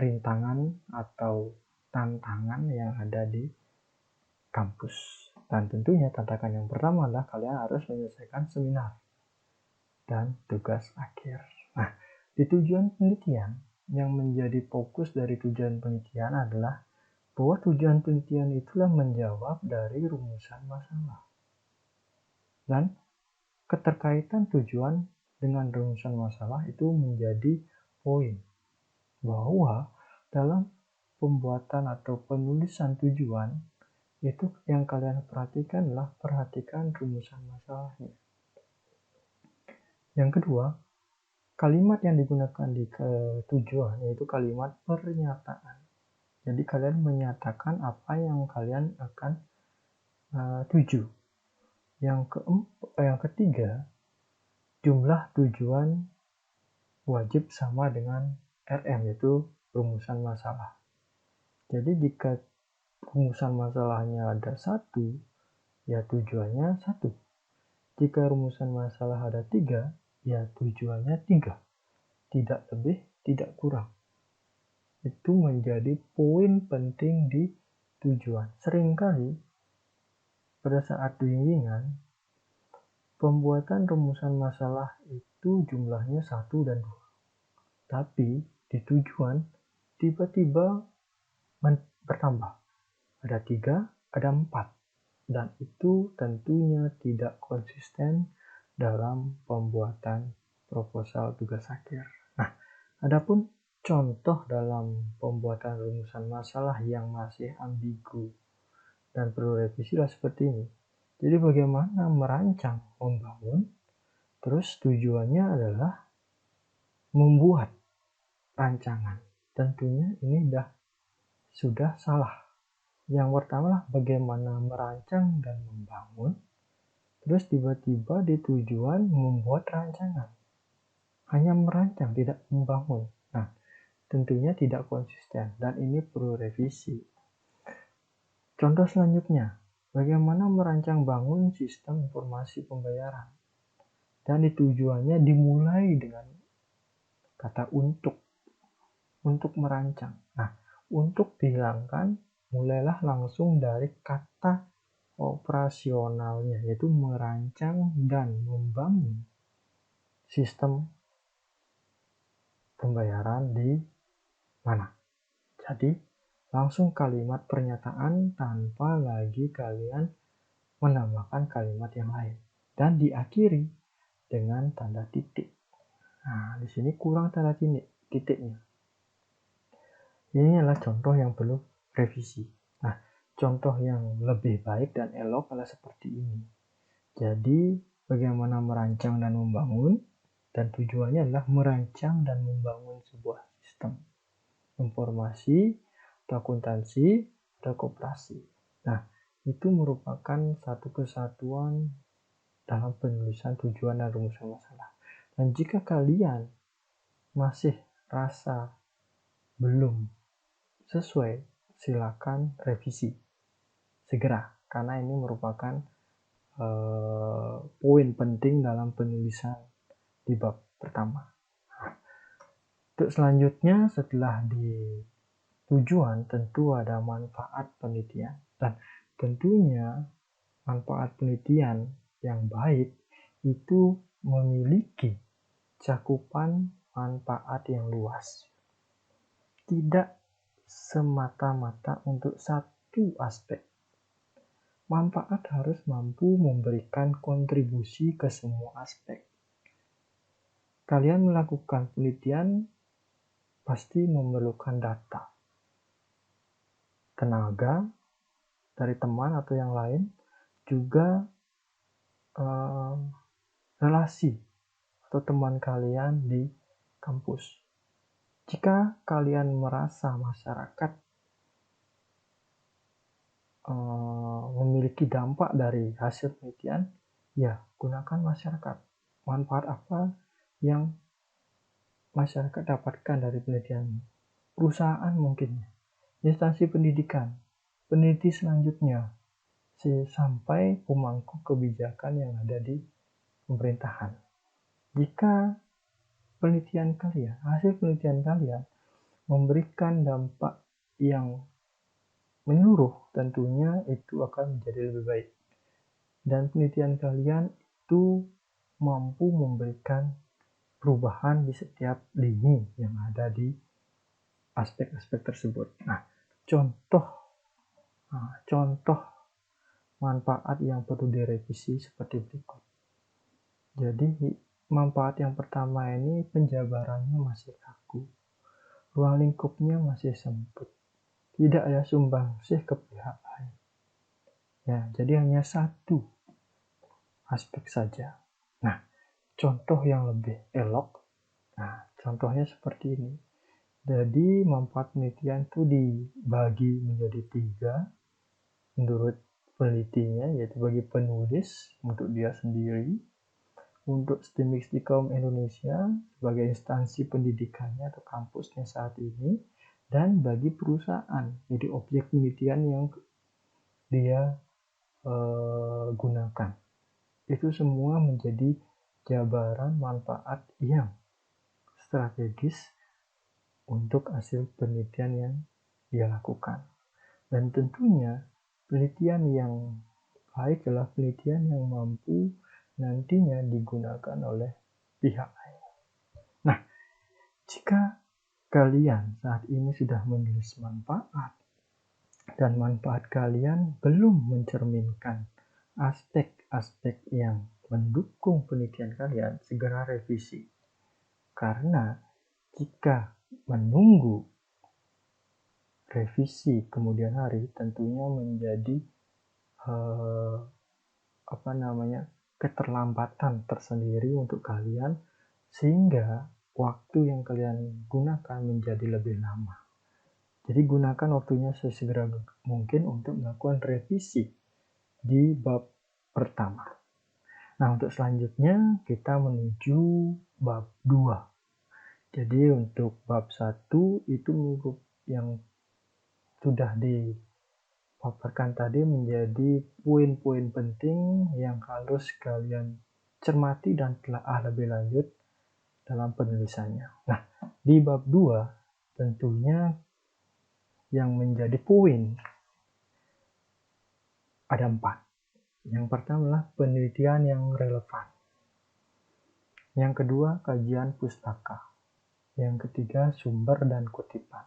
S1: rintangan atau tantangan yang ada di kampus. Dan tentunya tantangan yang pertama adalah kalian harus menyelesaikan seminar dan tugas akhir. Nah, di tujuan penelitian, yang menjadi fokus dari tujuan penelitian adalah bahwa tujuan penelitian itulah menjawab dari rumusan masalah. Dan keterkaitan tujuan dengan rumusan masalah itu menjadi poin bahwa dalam pembuatan atau penulisan tujuan itu yang kalian perhatikan adalah perhatikan rumusan masalahnya. Yang kedua, kalimat yang digunakan di tujuan yaitu kalimat pernyataan. Jadi kalian menyatakan apa yang kalian akan tuju. Yang ketiga, jumlah tujuan wajib sama dengan RM, yaitu rumusan masalah. Jadi jika rumusan masalahnya ada 1, ya tujuannya 1. Jika rumusan masalah ada 3, ya tujuannya 3. Tidak lebih, tidak kurang. Itu menjadi poin penting di tujuan. Seringkali pada saat bimbingan, pembuatan rumusan masalah itu jumlahnya 1 dan 2. Tapi di tujuan tiba-tiba bertambah. Ada 3, ada 4. Dan itu tentunya tidak konsisten dalam pembuatan proposal tugas akhir. Nah, adapun contoh dalam pembuatan rumusan masalah yang masih ambigu dan perlu revisi lah seperti ini. Jadi bagaimana merancang, membangun, terus tujuannya adalah membuat rancangan. Tentunya ini sudah salah. Yang pertama lah bagaimana merancang dan membangun, terus tiba-tiba di tujuan membuat rancangan. Hanya merancang, tidak membangun. Nah, tentunya tidak konsisten dan ini perlu revisi. Contoh selanjutnya, bagaimana merancang bangun sistem informasi pembayaran. Dan di tujuannya dimulai dengan kata untuk merancang. Nah, untuk dihilangkan, mulailah langsung dari kata operasionalnya, yaitu merancang dan membangun sistem pembayaran di mana. Jadi, langsung kalimat pernyataan tanpa lagi kalian menambahkan kalimat yang lain. Dan diakhiri dengan tanda titik. Nah, di sini kurang tanda titiknya. Ini adalah contoh yang perlu revisi. Nah, contoh yang lebih baik dan elok adalah seperti ini. Jadi, bagaimana merancang dan membangun, dan tujuannya adalah merancang dan membangun sebuah sistem informasi, atau akuntansi, atau koperasi. Nah, itu merupakan satu kesatuan dalam penulisan tujuan dan rumusan masalah. Dan jika kalian masih rasa belum sesuai, silakan revisi segera. karena ini merupakan poin penting dalam penulisan di bab pertama. Untuk selanjutnya, setelah di tujuan, tentu ada manfaat penelitian. Dan tentunya manfaat penelitian yang baik itu memiliki cakupan manfaat yang luas. Tidak semata-mata untuk satu aspek. Manfaat harus mampu memberikan kontribusi ke semua aspek. Kalian melakukan penelitian pasti memerlukan data, tenaga dari teman atau yang lain, juga relasi atau teman kalian di kampus. Jika kalian merasa masyarakat memiliki dampak dari hasil penelitian, ya gunakan masyarakat. Manfaat apa yang masyarakat dapatkan dari penelitian? Perusahaan mungkin, instansi pendidikan, peneliti selanjutnya, sampai pemangku kebijakan yang ada di pemerintahan. Jika hasil penelitian kalian memberikan dampak yang menyeluruh, tentunya itu akan menjadi lebih baik. Dan penelitian kalian itu mampu memberikan perubahan di setiap lini yang ada di aspek-aspek tersebut. Contoh manfaat yang perlu direvisi seperti berikut. Jadi, manfaat yang pertama ini penjabarannya masih kaku. Ruang lingkupnya masih sempit. Tidak ada sumbangsih ke pihak lain. Ya, jadi hanya satu aspek saja. Nah, contoh yang lebih elok. Nah, contohnya seperti ini. Jadi, manfaat penelitian itu dibagi menjadi 3 menurut penelitinya, yaitu bagi penulis untuk dia sendiri, untuk STIMIKS Indonesia sebagai instansi pendidikannya atau kampusnya saat ini, dan bagi perusahaan, jadi objek penelitian yang dia gunakan. Itu semua menjadi jabaran manfaat yang strategis untuk hasil penelitian yang dia lakukan. Dan tentunya penelitian yang baik adalah penelitian yang mampu nantinya digunakan oleh pihak lain. Nah, jika kalian saat ini sudah menulis manfaat dan manfaat kalian belum mencerminkan aspek-aspek yang mendukung penelitian kalian, segera revisi. Karena jika menunggu revisi kemudian hari, tentunya menjadi keterlambatan tersendiri untuk kalian, sehingga waktu yang kalian gunakan menjadi lebih lama. Jadi gunakan waktunya sesegera mungkin untuk melakukan revisi di bab pertama. Nah, untuk selanjutnya kita menuju bab 2. Jadi untuk bab 1 itu yang sudah dipaparkan tadi menjadi poin-poin penting yang harus kalian cermati dan telaah lebih lanjut dalam penulisannya. Nah, di bab 2 tentunya yang menjadi poin ada 4. Yang pertama adalah penelitian yang relevan. Yang kedua, kajian pustaka. Yang ketiga, sumber dan kutipan.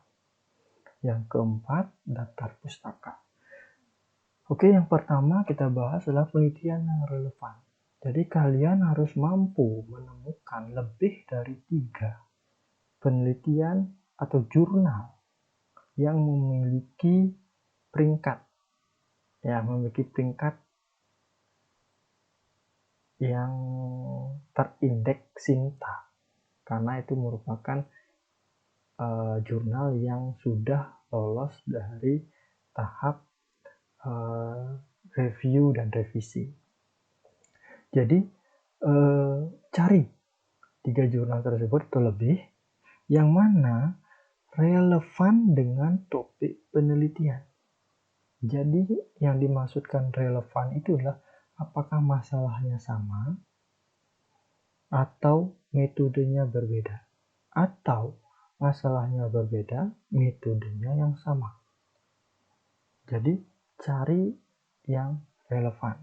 S1: Yang keempat, daftar pustaka. Oke, yang pertama kita bahas adalah penelitian yang relevan. Jadi kalian harus mampu menemukan lebih dari 3 penelitian atau jurnal yang memiliki peringkat. Memiliki peringkat yang terindeks SINTA. Karena itu merupakan jurnal yang sudah lolos dari tahap review dan revisi. Jadi cari 3 jurnal tersebut atau lebih yang mana relevan dengan topik penelitian. Jadi yang dimaksudkan relevan itulah apakah masalahnya sama atau metodenya berbeda, atau masalahnya berbeda, metodenya yang sama. Jadi cari yang relevan,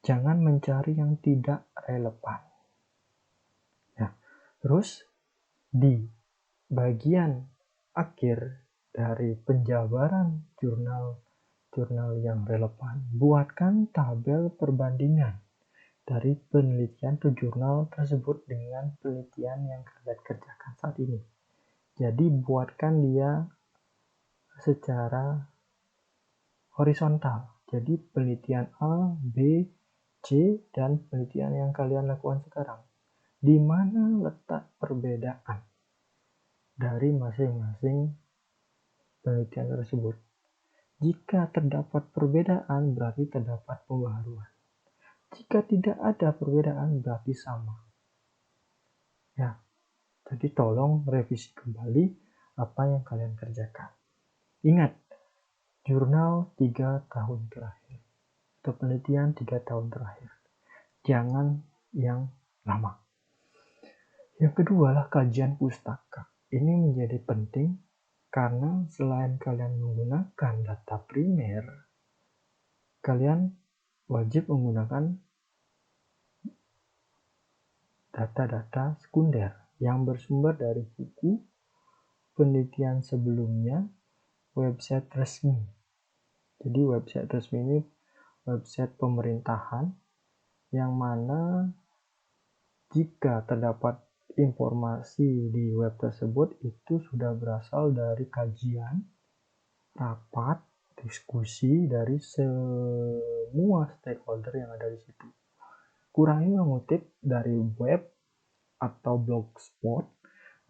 S1: jangan mencari yang tidak relevan. Nah, terus di bagian akhir dari penjabaran jurnal yang relevan, buatkan tabel perbandingan dari penelitian atau jurnal tersebut dengan penelitian yang kalian kerjakan saat ini. Jadi buatkan dia secara horizontal. Jadi penelitian A, B, C, dan penelitian yang kalian lakukan sekarang. Di mana letak perbedaan dari masing-masing penelitian tersebut? Jika terdapat perbedaan, berarti terdapat pembaharuan. Jika tidak ada perbedaan, berarti sama. Ya, jadi tolong revisi kembali apa yang kalian kerjakan. Ingat, jurnal 3 tahun terakhir atau penelitian 3 tahun terakhir. Jangan yang lama. Yang kedua adalah kajian pustaka. Ini menjadi penting karena selain kalian menggunakan data primer, kalian wajib menggunakan data-data sekunder yang bersumber dari buku, penelitian sebelumnya, website resmi. Jadi website resmi ini website pemerintahan yang mana jika terdapat informasi di web tersebut itu sudah berasal dari kajian, rapat, diskusi dari semua stakeholder yang ada di situ. Kurangi mengutip dari web atau blogspot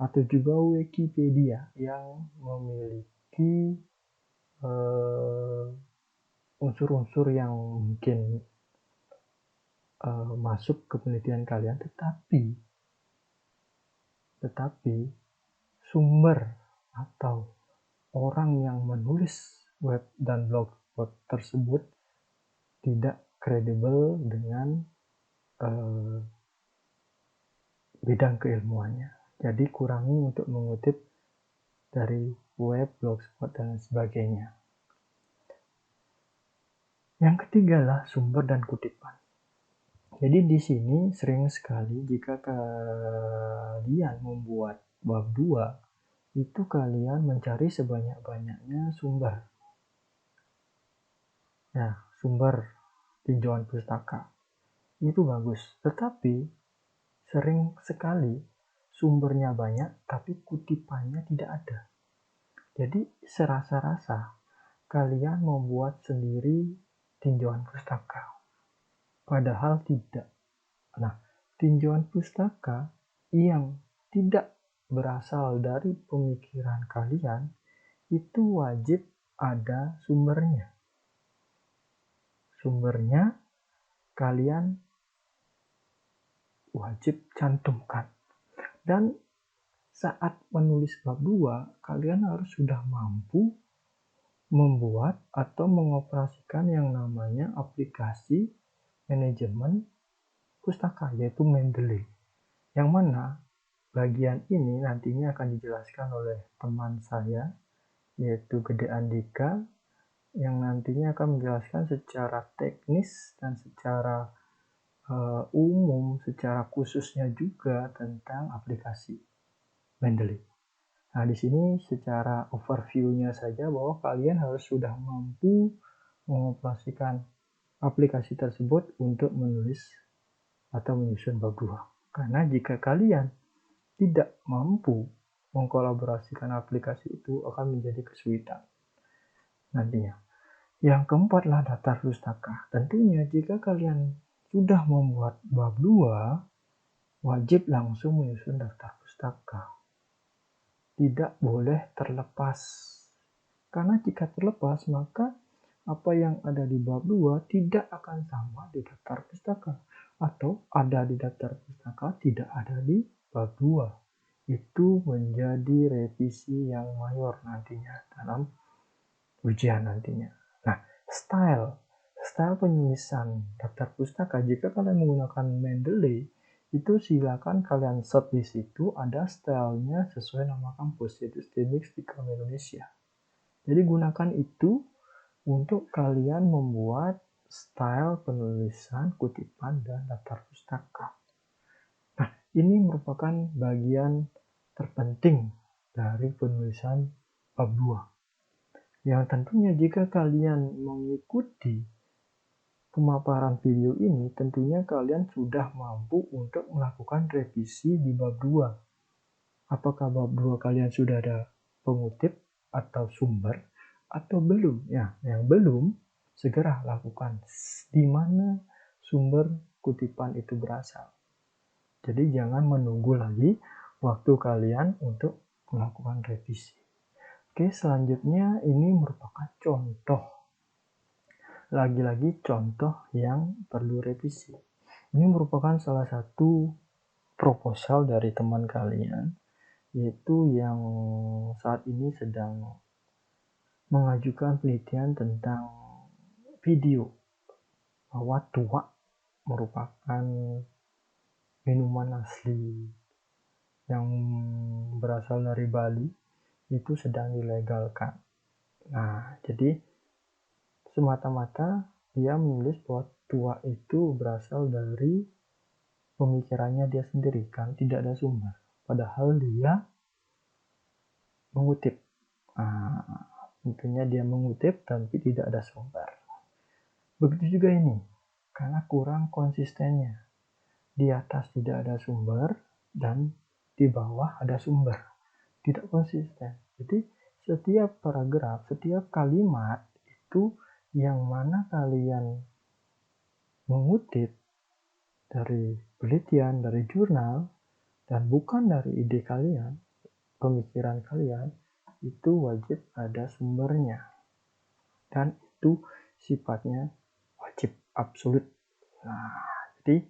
S1: atau juga Wikipedia yang memiliki unsur-unsur yang mungkin masuk ke penelitian kalian, tetapi sumber atau orang yang menulis web dan blogspot tersebut tidak kredibel dengan bidang keilmuannya. Jadi kurangi untuk mengutip dari web, blogspot, dan sebagainya. Yang ketiga adalah sumber dan kutipan. Jadi di sini sering sekali jika kalian membuat bab 2, itu kalian mencari sebanyak-banyaknya sumber. Nah, sumber tinjauan pustaka itu bagus, tetapi sering sekali sumbernya banyak tapi kutipannya tidak ada. Jadi serasa-rasa kalian membuat sendiri tinjauan pustaka, padahal tidak. Nah, tinjauan pustaka yang tidak berasal dari pemikiran kalian itu wajib ada sumbernya. Sumbernya kalian wajib cantumkan. Dan saat menulis bab 2, kalian harus sudah mampu membuat atau mengoperasikan yang namanya aplikasi manajemen pustaka, yaitu Mendeley. Yang mana bagian ini nantinya akan dijelaskan oleh teman saya, yaitu Gede Andika, yang nantinya akan menjelaskan secara teknis dan secara umum, secara khususnya juga tentang aplikasi Mendeley. Nah, di sini secara overview-nya saja bahwa kalian harus sudah mampu mengoperasikan aplikasi tersebut untuk menulis atau menyusun bab 2. Karena jika kalian tidak mampu mengkolaborasikan aplikasi itu akan menjadi kesulitan nantinya. Yang keempat adalah daftar pustaka. Tentunya jika kalian sudah membuat bab 2, wajib langsung menyusun daftar pustaka. Tidak boleh terlepas. Karena jika terlepas, maka apa yang ada di bab 2 tidak akan sama di daftar pustaka. Atau ada di daftar pustaka, tidak ada di bab 2. Itu menjadi revisi yang mayor nantinya dalam ujian nantinya. Nah, style penulisan daftar pustaka, jika kalian menggunakan Mendeley, itu silakan kalian set di situ ada stylenya sesuai nama kampus, yaitu Stedelijk Stijl Indonesia. Jadi gunakan itu untuk kalian membuat style penulisan, kutipan, dan daftar pustaka. Nah, ini merupakan bagian terpenting dari penulisan bab 2. Yang tentunya jika kalian mengikuti pemaparan video ini, tentunya kalian sudah mampu untuk melakukan revisi di bab 2. Apakah bab 2 kalian sudah ada pengutip atau sumber atau belum? Ya, yang belum, segera lakukan. Di mana sumber kutipan itu berasal? Jadi jangan menunggu lagi waktu kalian untuk melakukan revisi. Oke, selanjutnya ini merupakan contoh. Lagi-lagi contoh yang perlu revisi. Ini merupakan salah satu proposal dari teman kalian, yaitu yang saat ini sedang mengajukan penelitian tentang video bahwa tuak merupakan minuman asli yang berasal dari Bali itu sedang dilegalkan. Nah, jadi semata-mata dia menulis bahwa tuak itu berasal dari pemikirannya dia sendiri, kan tidak ada sumber. Padahal dia mengutip. Nah, tentunya dia mengutip tapi tidak ada sumber. Begitu juga ini, karena kurang konsistennya. Di atas tidak ada sumber dan di bawah ada sumber. Tidak konsisten. Jadi setiap paragraf, setiap kalimat itu yang mana kalian mengutip dari penelitian, dari jurnal, dan bukan dari ide kalian, pemikiran kalian, itu wajib ada sumbernya. Dan itu sifatnya wajib, absolut. Nah, jadi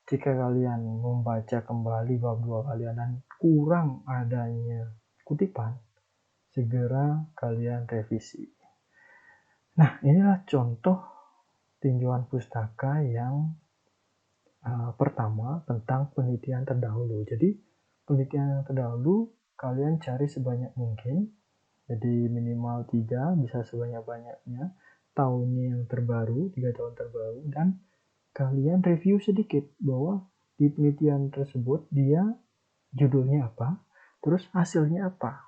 S1: jika kalian membaca kembali bab 2 kalian dan kurang adanya kutipan, segera kalian revisi. Nah, inilah contoh tinjauan pustaka yang pertama tentang penelitian terdahulu. Jadi, penelitian yang terdahulu kalian cari sebanyak mungkin. Jadi minimal 3, bisa sebanyak-banyaknya. Tahunnya yang terbaru, 3 tahun terbaru, dan kalian review sedikit bahwa di penelitian tersebut dia judulnya apa, terus hasilnya apa.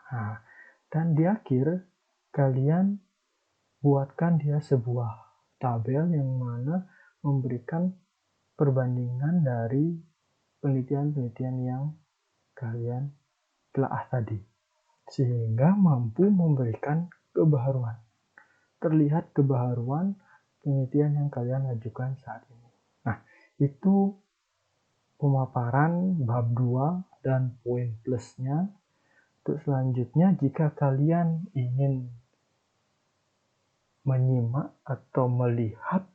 S1: Nah, dan di akhir kalian buatkan dia sebuah tabel yang mana memberikan perbandingan dari penelitian-penelitian yang kalian telah tadi, sehingga mampu memberikan kebaharuan. Terlihat kebaharuan penelitian yang kalian ajukan saat ini. Nah, itu pemaparan bab 2 dan poin plusnya. Untuk selanjutnya, jika kalian ingin menyimak atau melihat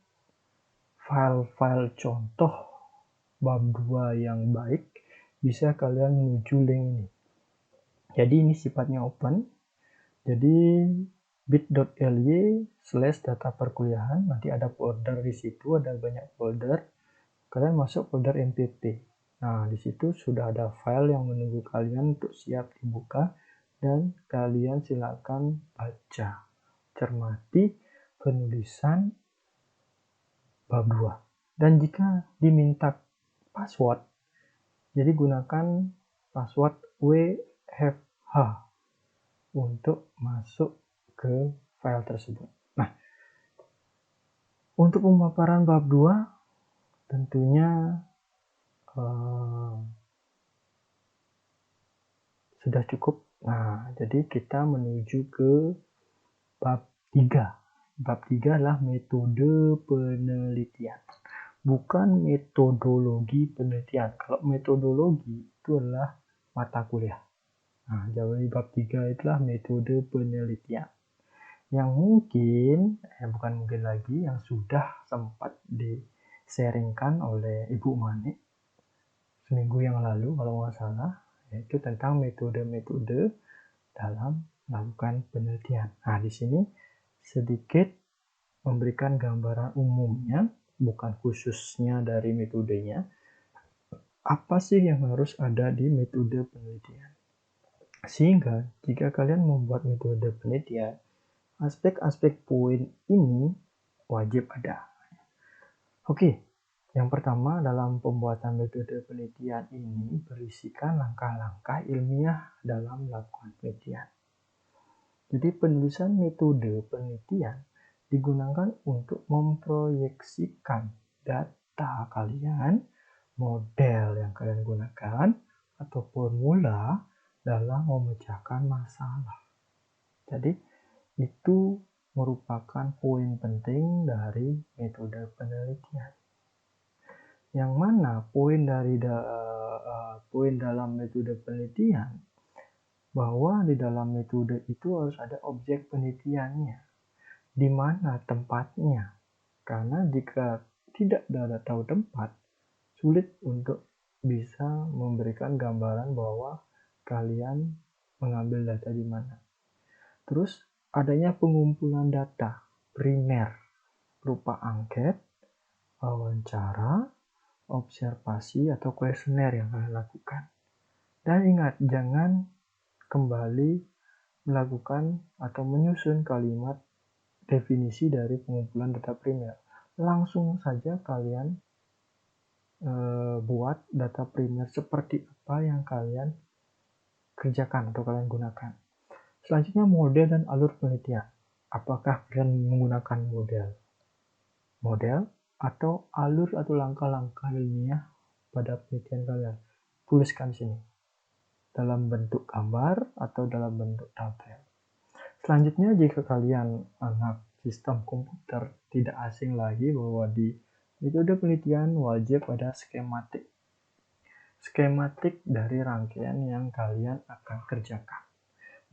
S1: file-file contoh bab 2 yang baik, bisa kalian menuju link ini. Jadi ini sifatnya open. Jadi bit.ly/data perkuliahan, nanti ada folder di situ, ada banyak folder. Kalian masuk folder MPP. Nah, di situ sudah ada file yang menunggu kalian untuk siap dibuka dan kalian silakan baca, cermati penulisan bab 2. Dan jika diminta password, jadi gunakan password WFH untuk masuk ke file tersebut. Nah, untuk pemaparan bab 2 tentunya sudah cukup. Nah, jadi kita menuju ke bab 3. Bab 3 adalah metode penelitian, bukan metodologi penelitian. Kalau metodologi itu adalah mata kuliah. Nah, jadi bab 3 itulah metode penelitian. Yang bukan mungkin lagi, yang sudah sempat di-sharingkan oleh Ibu Manik seminggu yang lalu kalau nggak salah, yaitu tentang metode-metode dalam melakukan penelitian. Nah, di sini sedikit memberikan gambaran umumnya, bukan khususnya dari metodenya. Apa sih yang harus ada di metode penelitian? Sehingga jika kalian membuat metode penelitian, aspek-aspek poin ini wajib ada. Oke, yang pertama dalam pembuatan metode penelitian ini berisikan langkah-langkah ilmiah dalam melakukan penelitian. Jadi penulisan metode penelitian digunakan untuk memproyeksikan data kalian, model yang kalian gunakan, atau formula dalam memecahkan masalah. Jadi itu merupakan poin penting dari metode penelitian. Yang mana poin dalam metode penelitian bahwa di dalam metode itu harus ada objek penelitiannya, di mana tempatnya. Karena jika tidak ada tahu tempat, sulit untuk bisa memberikan gambaran bahwa kalian mengambil data di mana. Terus adanya pengumpulan data primer berupa angket, wawancara, observasi atau kuesioner yang kalian lakukan. Dan ingat, jangan kembali melakukan atau menyusun kalimat definisi dari pengumpulan data primer. Langsung saja kalian buat data primer seperti apa yang kalian kerjakan atau kalian gunakan. Selanjutnya model dan alur penelitian. Apakah kalian menggunakan model atau alur atau langkah-langkah ilmiah pada penelitian kalian? Tuliskan sini dalam bentuk gambar atau dalam bentuk tabel. Selanjutnya, jika kalian anak sistem komputer, tidak asing lagi bahwa di metode penelitian wajib ada skematik. Skematik dari rangkaian yang kalian akan kerjakan.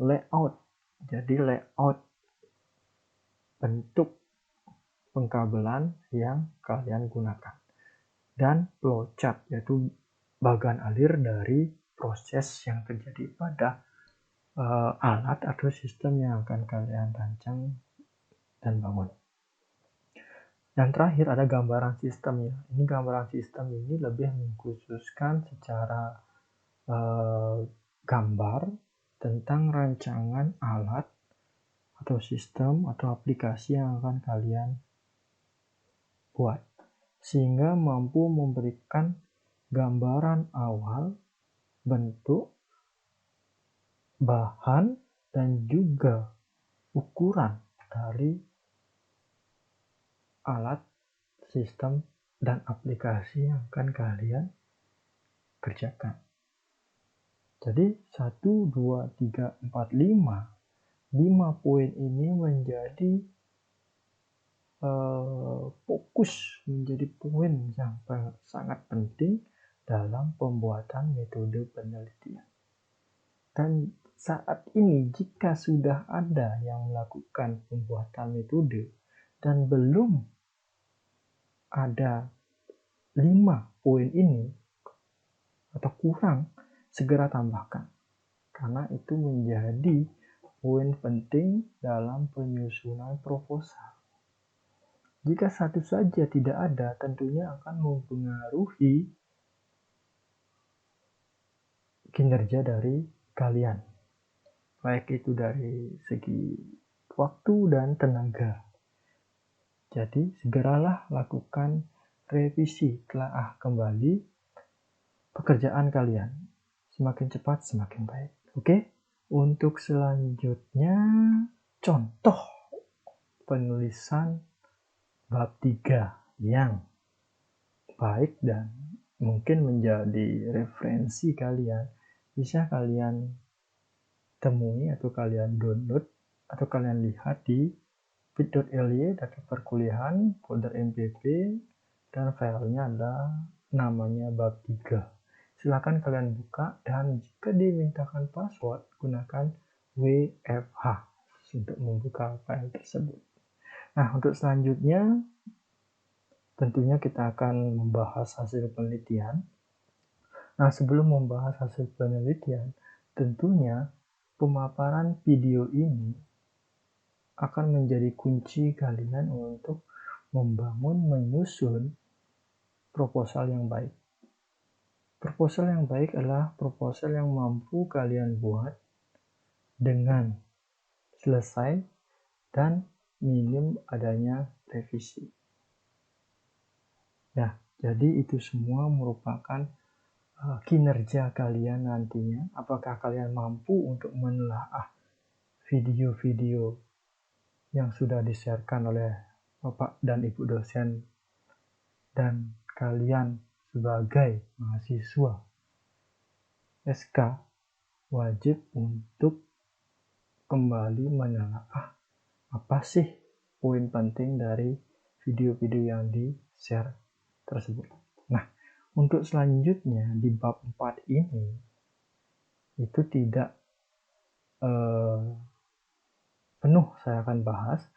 S1: Layout, jadi layout bentuk pengkabelan yang kalian gunakan. Dan flowchart, yaitu bagan alir dari proses yang terjadi pada alat atau sistem yang akan kalian rancang dan bangun. Yang terakhir ada gambaran sistemnya. Ini gambaran sistem ini lebih mengkhususkan secara gambar tentang rancangan alat atau sistem atau aplikasi yang akan kalian buat, sehingga mampu memberikan gambaran awal, bentuk, bahan, dan juga ukuran dari alat, sistem, dan aplikasi yang akan kalian kerjakan. Jadi 1, 2, 3, 4, 5 poin ini menjadi fokus, menjadi poin yang sangat penting dalam pembuatan metode penelitian. Dan saat ini jika sudah ada yang melakukan pembuatan metode dan belum ada 5 poin ini atau kurang, segera tambahkan. Karena itu menjadi poin penting dalam penyusunan proposal. Jika satu saja tidak ada, tentunya akan mempengaruhi kinerja dari kalian. Baik itu dari segi waktu dan tenaga. Jadi segeralah lakukan revisi, telaah kembali pekerjaan kalian. Semakin cepat semakin baik. Oke? Untuk selanjutnya, contoh penulisan bab 3 yang baik dan mungkin menjadi referensi kalian. Bisa kalian temui atau kalian download atau kalian lihat di bit.ly data perkuliahan folder MPP, dan filenya adalah namanya bab 3. Silakan kalian buka, dan jika dimintakan password, gunakan WFH untuk membuka file tersebut. Nah, untuk selanjutnya tentunya kita akan membahas hasil penelitian. Nah, sebelum membahas hasil penelitian, tentunya pemaparan video ini akan menjadi kunci kalian untuk menyusun proposal yang baik. Proposal yang baik adalah proposal yang mampu kalian buat dengan selesai dan minim adanya revisi. Ya, jadi itu semua merupakan kinerja kalian nantinya. Apakah kalian mampu untuk menelaah video-video yang sudah di-sharekan oleh Bapak dan Ibu dosen, dan kalian sebagai mahasiswa SK wajib untuk kembali menelaah apa sih poin penting dari video-video yang di-share tersebut. Nah, untuk selanjutnya di bab 4 ini itu tidak penuh saya akan bahas,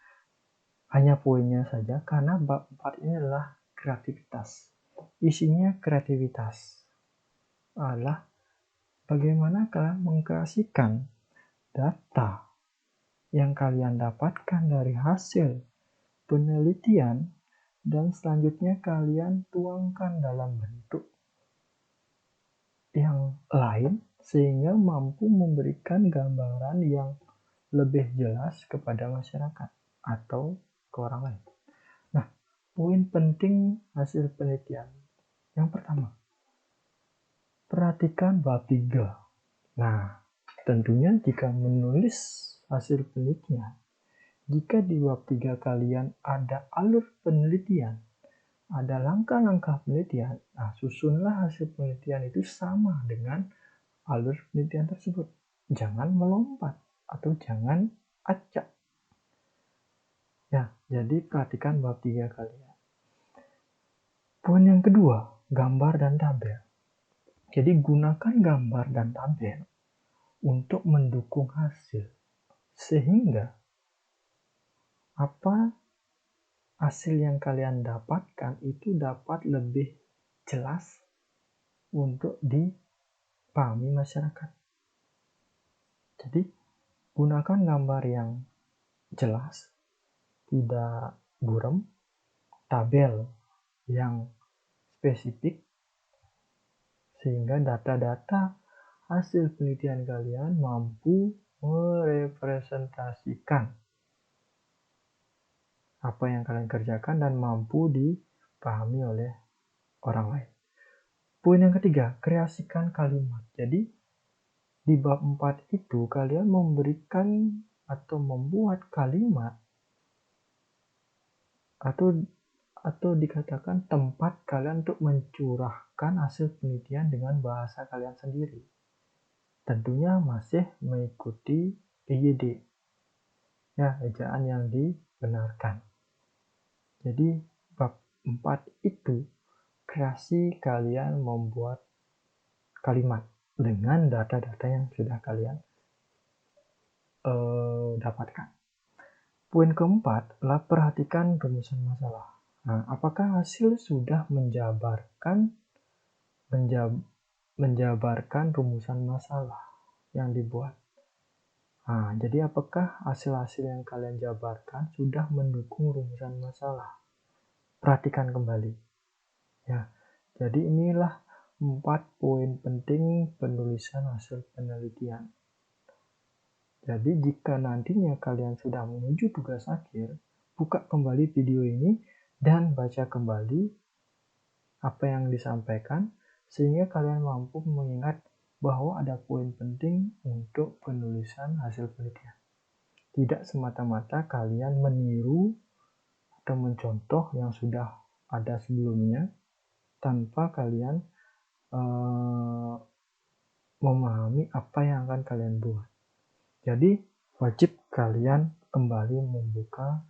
S1: hanya poinnya saja, karena bab 4 ini adalah kreativitas. Isinya kreativitas adalah bagaimana kalian mengkreasikan data yang kalian dapatkan dari hasil penelitian dan selanjutnya kalian tuangkan dalam bentuk yang lain sehingga mampu memberikan gambaran yang lebih jelas kepada masyarakat atau ke orang lain. Nah, poin penting hasil penelitian. Yang pertama, perhatikan bab 3. Nah, tentunya jika menulis hasil penelitian, jika di bab 3 kalian ada alur penelitian, ada langkah-langkah penelitian, nah susunlah hasil penelitian itu sama dengan alur penelitian tersebut. Jangan melompat atau jangan acak. Ya, jadi perhatikan bab 3 kalian. Poin yang kedua, gambar dan tabel. Jadi gunakan gambar dan tabel untuk mendukung hasil. Sehingga apa hasil yang kalian dapatkan itu dapat lebih jelas untuk dipahami masyarakat. Jadi gunakan gambar yang jelas, tidak buram, tabel yang spesifik, sehingga data-data hasil penelitian kalian mampu merepresentasikan apa yang kalian kerjakan dan mampu dipahami oleh orang lain. Poin yang ketiga, kreasikan kalimat. Jadi di bab 4 itu kalian memberikan atau membuat kalimat atau dikatakan tempat kalian untuk mencurahkan hasil penelitian dengan bahasa kalian sendiri. Tentunya masih mengikuti EYD, ya, ejaan yang dibenarkan. Jadi bab 4 itu kreasi kalian membuat kalimat dengan data-data yang sudah kalian dapatkan. Poin keempat adalah perhatikan rumusan masalah. Nah, apakah hasil sudah menjabarkan rumusan masalah yang dibuat? Nah, jadi apakah hasil-hasil yang kalian jabarkan sudah mendukung rumusan masalah? Perhatikan kembali. Ya, jadi inilah 4 poin penting penulisan hasil penelitian. Jadi jika nantinya kalian sudah menuju tugas akhir, buka kembali video ini dan baca kembali apa yang disampaikan sehingga kalian mampu mengingat bahwa ada poin penting untuk penulisan hasil penelitian. Tidak semata-mata kalian meniru atau mencontoh yang sudah ada sebelumnya tanpa kalian memahami apa yang akan kalian buat. Jadi wajib kalian kembali membuka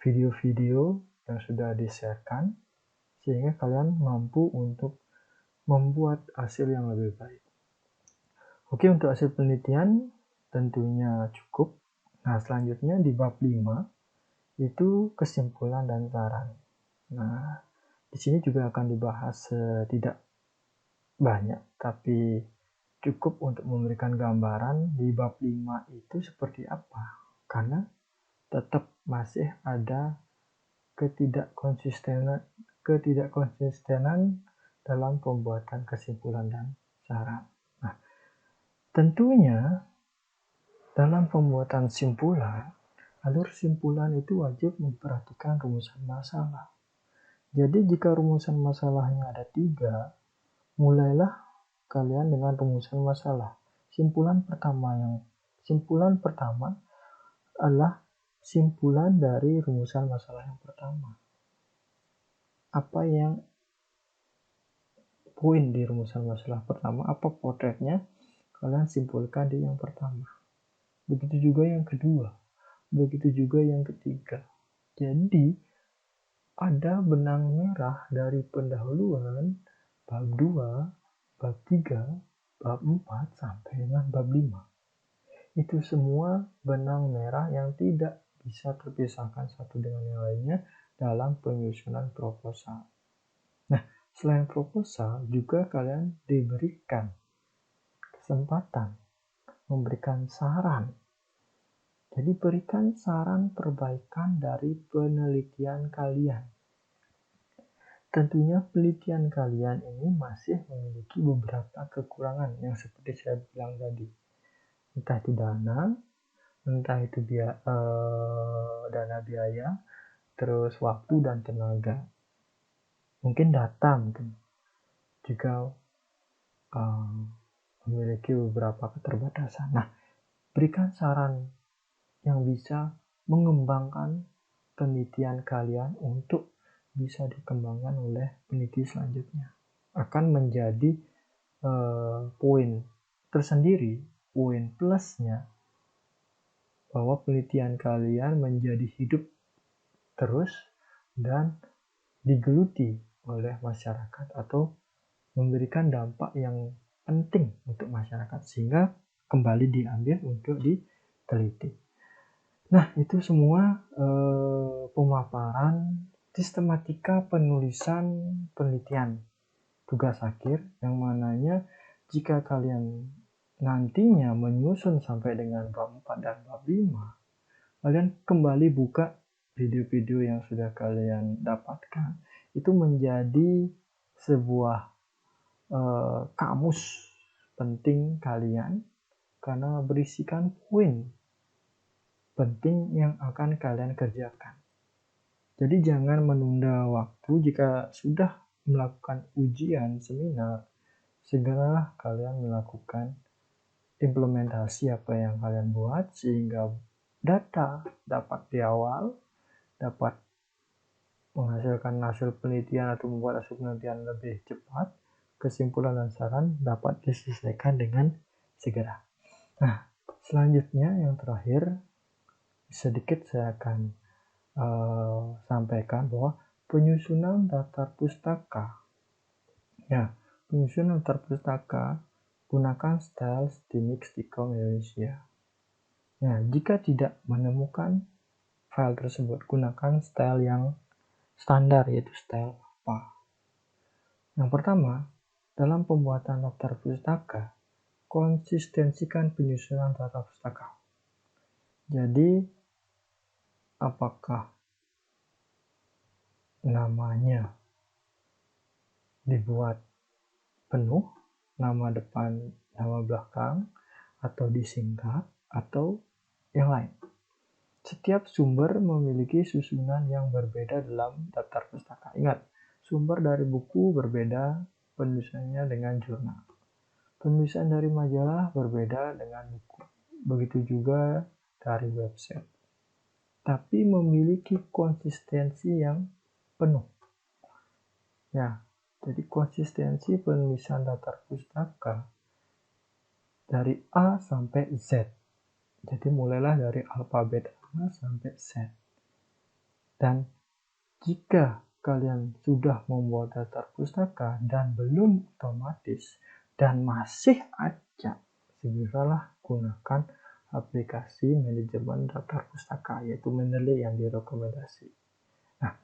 S1: video-video yang sudah di-sharekan sehingga kalian mampu untuk membuat hasil yang lebih baik. Oke, untuk hasil penelitian tentunya cukup. Nah, selanjutnya di bab 5 itu kesimpulan dan saran. Nah, di sini juga akan dibahas tidak banyak, tapi cukup untuk memberikan gambaran di bab 5 itu seperti apa. Karena tetap masih ada ketidakkonsistenan dalam pembuatan kesimpulan dan saran. Nah, tentunya dalam pembuatan simpulan, alur simpulan itu wajib memperhatikan rumusan masalah. Jadi jika rumusan masalahnya ada 3, mulailah kalian dengan rumusan masalah. Simpulan pertama adalah simpulan dari rumusan masalah yang pertama. Apa yang poin di rumusan masalah pertama, apa potretnya, kalian simpulkan di yang pertama. Begitu juga yang kedua, begitu juga yang ketiga. Jadi ada benang merah dari pendahuluan bab 2, bab 3, bab 4 sampai dengan bab 5. Itu semua benang merah yang tidak bisa terpisahkan satu dengan yang lainnya dalam penyusunan proposal. Nah, selain proposal juga kalian diberikan kesempatan memberikan saran. Jadi berikan saran perbaikan dari penelitian kalian. Tentunya penelitian kalian ini masih memiliki beberapa kekurangan yang seperti saya bilang tadi. Entah itu dana, entah itu dana biaya, terus waktu dan tenaga. Mungkin data juga memiliki beberapa keterbatasan. Nah, berikan saran yang bisa mengembangkan penelitian kalian untuk bisa dikembangkan oleh peneliti selanjutnya. Akan menjadi poin tersendiri, poin plusnya, bahwa penelitian kalian menjadi hidup terus dan digeluti oleh masyarakat atau memberikan dampak yang penting untuk masyarakat sehingga kembali diambil untuk diteliti. Nah, itu semua pemaparan sistematika penulisan penelitian tugas akhir yang mananya jika kalian nantinya menyusun sampai dengan bab 4 dan bab 5, kalian kembali buka video-video yang sudah kalian dapatkan. Itu menjadi sebuah kamus penting kalian karena berisikan poin penting yang akan kalian kerjakan. Jadi jangan menunda waktu jika sudah melakukan ujian seminar, segeralah kalian melakukan implementasi apa yang kalian buat sehingga data dapat di awal, dapat menghasilkan hasil penelitian atau membuat hasil penelitian lebih cepat, kesimpulan dan saran dapat diselesaikan dengan segera. Nah, selanjutnya yang terakhir, sedikit saya akan sampaikan bahwa penyusunan daftar pustaka. Ya, penyusunan daftar pustaka gunakan style STIMIC Stikom Indonesia. Nah, jika tidak menemukan file tersebut, gunakan style yang standar, yaitu style apa. Yang pertama, dalam pembuatan daftar pustaka, konsistensikan penyusunan daftar pustaka. Jadi, apakah namanya dibuat penuh, nama depan, nama belakang, atau disingkat, atau yang lain. Setiap sumber memiliki susunan yang berbeda dalam daftar pustaka. Ingat, sumber dari buku berbeda penulisannya dengan jurnal. Penulisan dari majalah berbeda dengan buku. Begitu juga dari website. Tapi memiliki konsistensi yang penuh. Ya, jadi konsistensi penulisan daftar pustaka dari A sampai Z. Jadi mulailah dari alfabet A sampai Z. Dan jika kalian sudah membuat daftar pustaka dan belum otomatis dan masih acak, segeralah gunakan aplikasi manajemen daftar pustaka, yaitu Mendeley yang direkomendasi. Nah,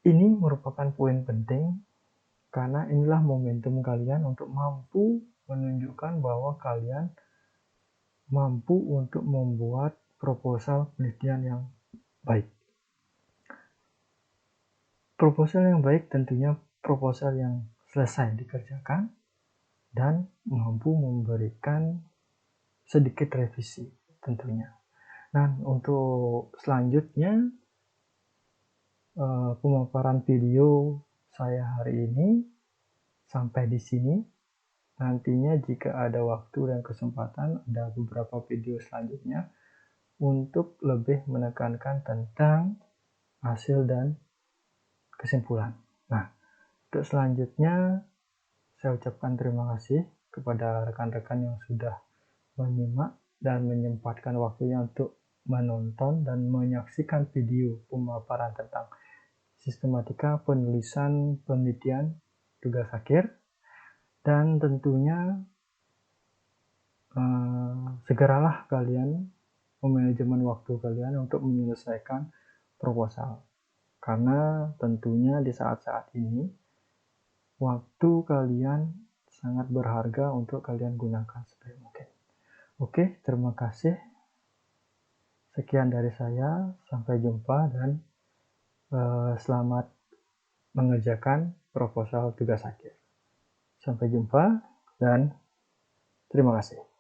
S1: ini merupakan poin penting karena inilah momentum kalian untuk mampu menunjukkan bahwa kalian mampu untuk membuat proposal penelitian yang baik. Proposal yang baik tentunya proposal yang selesai dikerjakan dan mampu memberikan sedikit revisi tentunya. Nah, untuk selanjutnya pemaparan video saya hari ini sampai di sini. Nantinya jika ada waktu dan kesempatan, ada beberapa video selanjutnya untuk lebih menekankan tentang hasil dan kesimpulan. Nah, untuk selanjutnya saya ucapkan terima kasih kepada rekan-rekan yang sudah menyimak dan menyempatkan waktunya untuk menonton dan menyaksikan video pemaparan tentang sistematika penulisan penelitian tugas akhir. Dan tentunya segeralah kalian memanajemen waktu kalian untuk menyelesaikan proposal. Karena tentunya di saat-saat ini waktu kalian sangat berharga untuk kalian gunakan sebaik mungkin. Oke, terima kasih. Sekian dari saya. Sampai jumpa dan selamat mengerjakan proposal tugas akhir. Sampai jumpa dan terima kasih.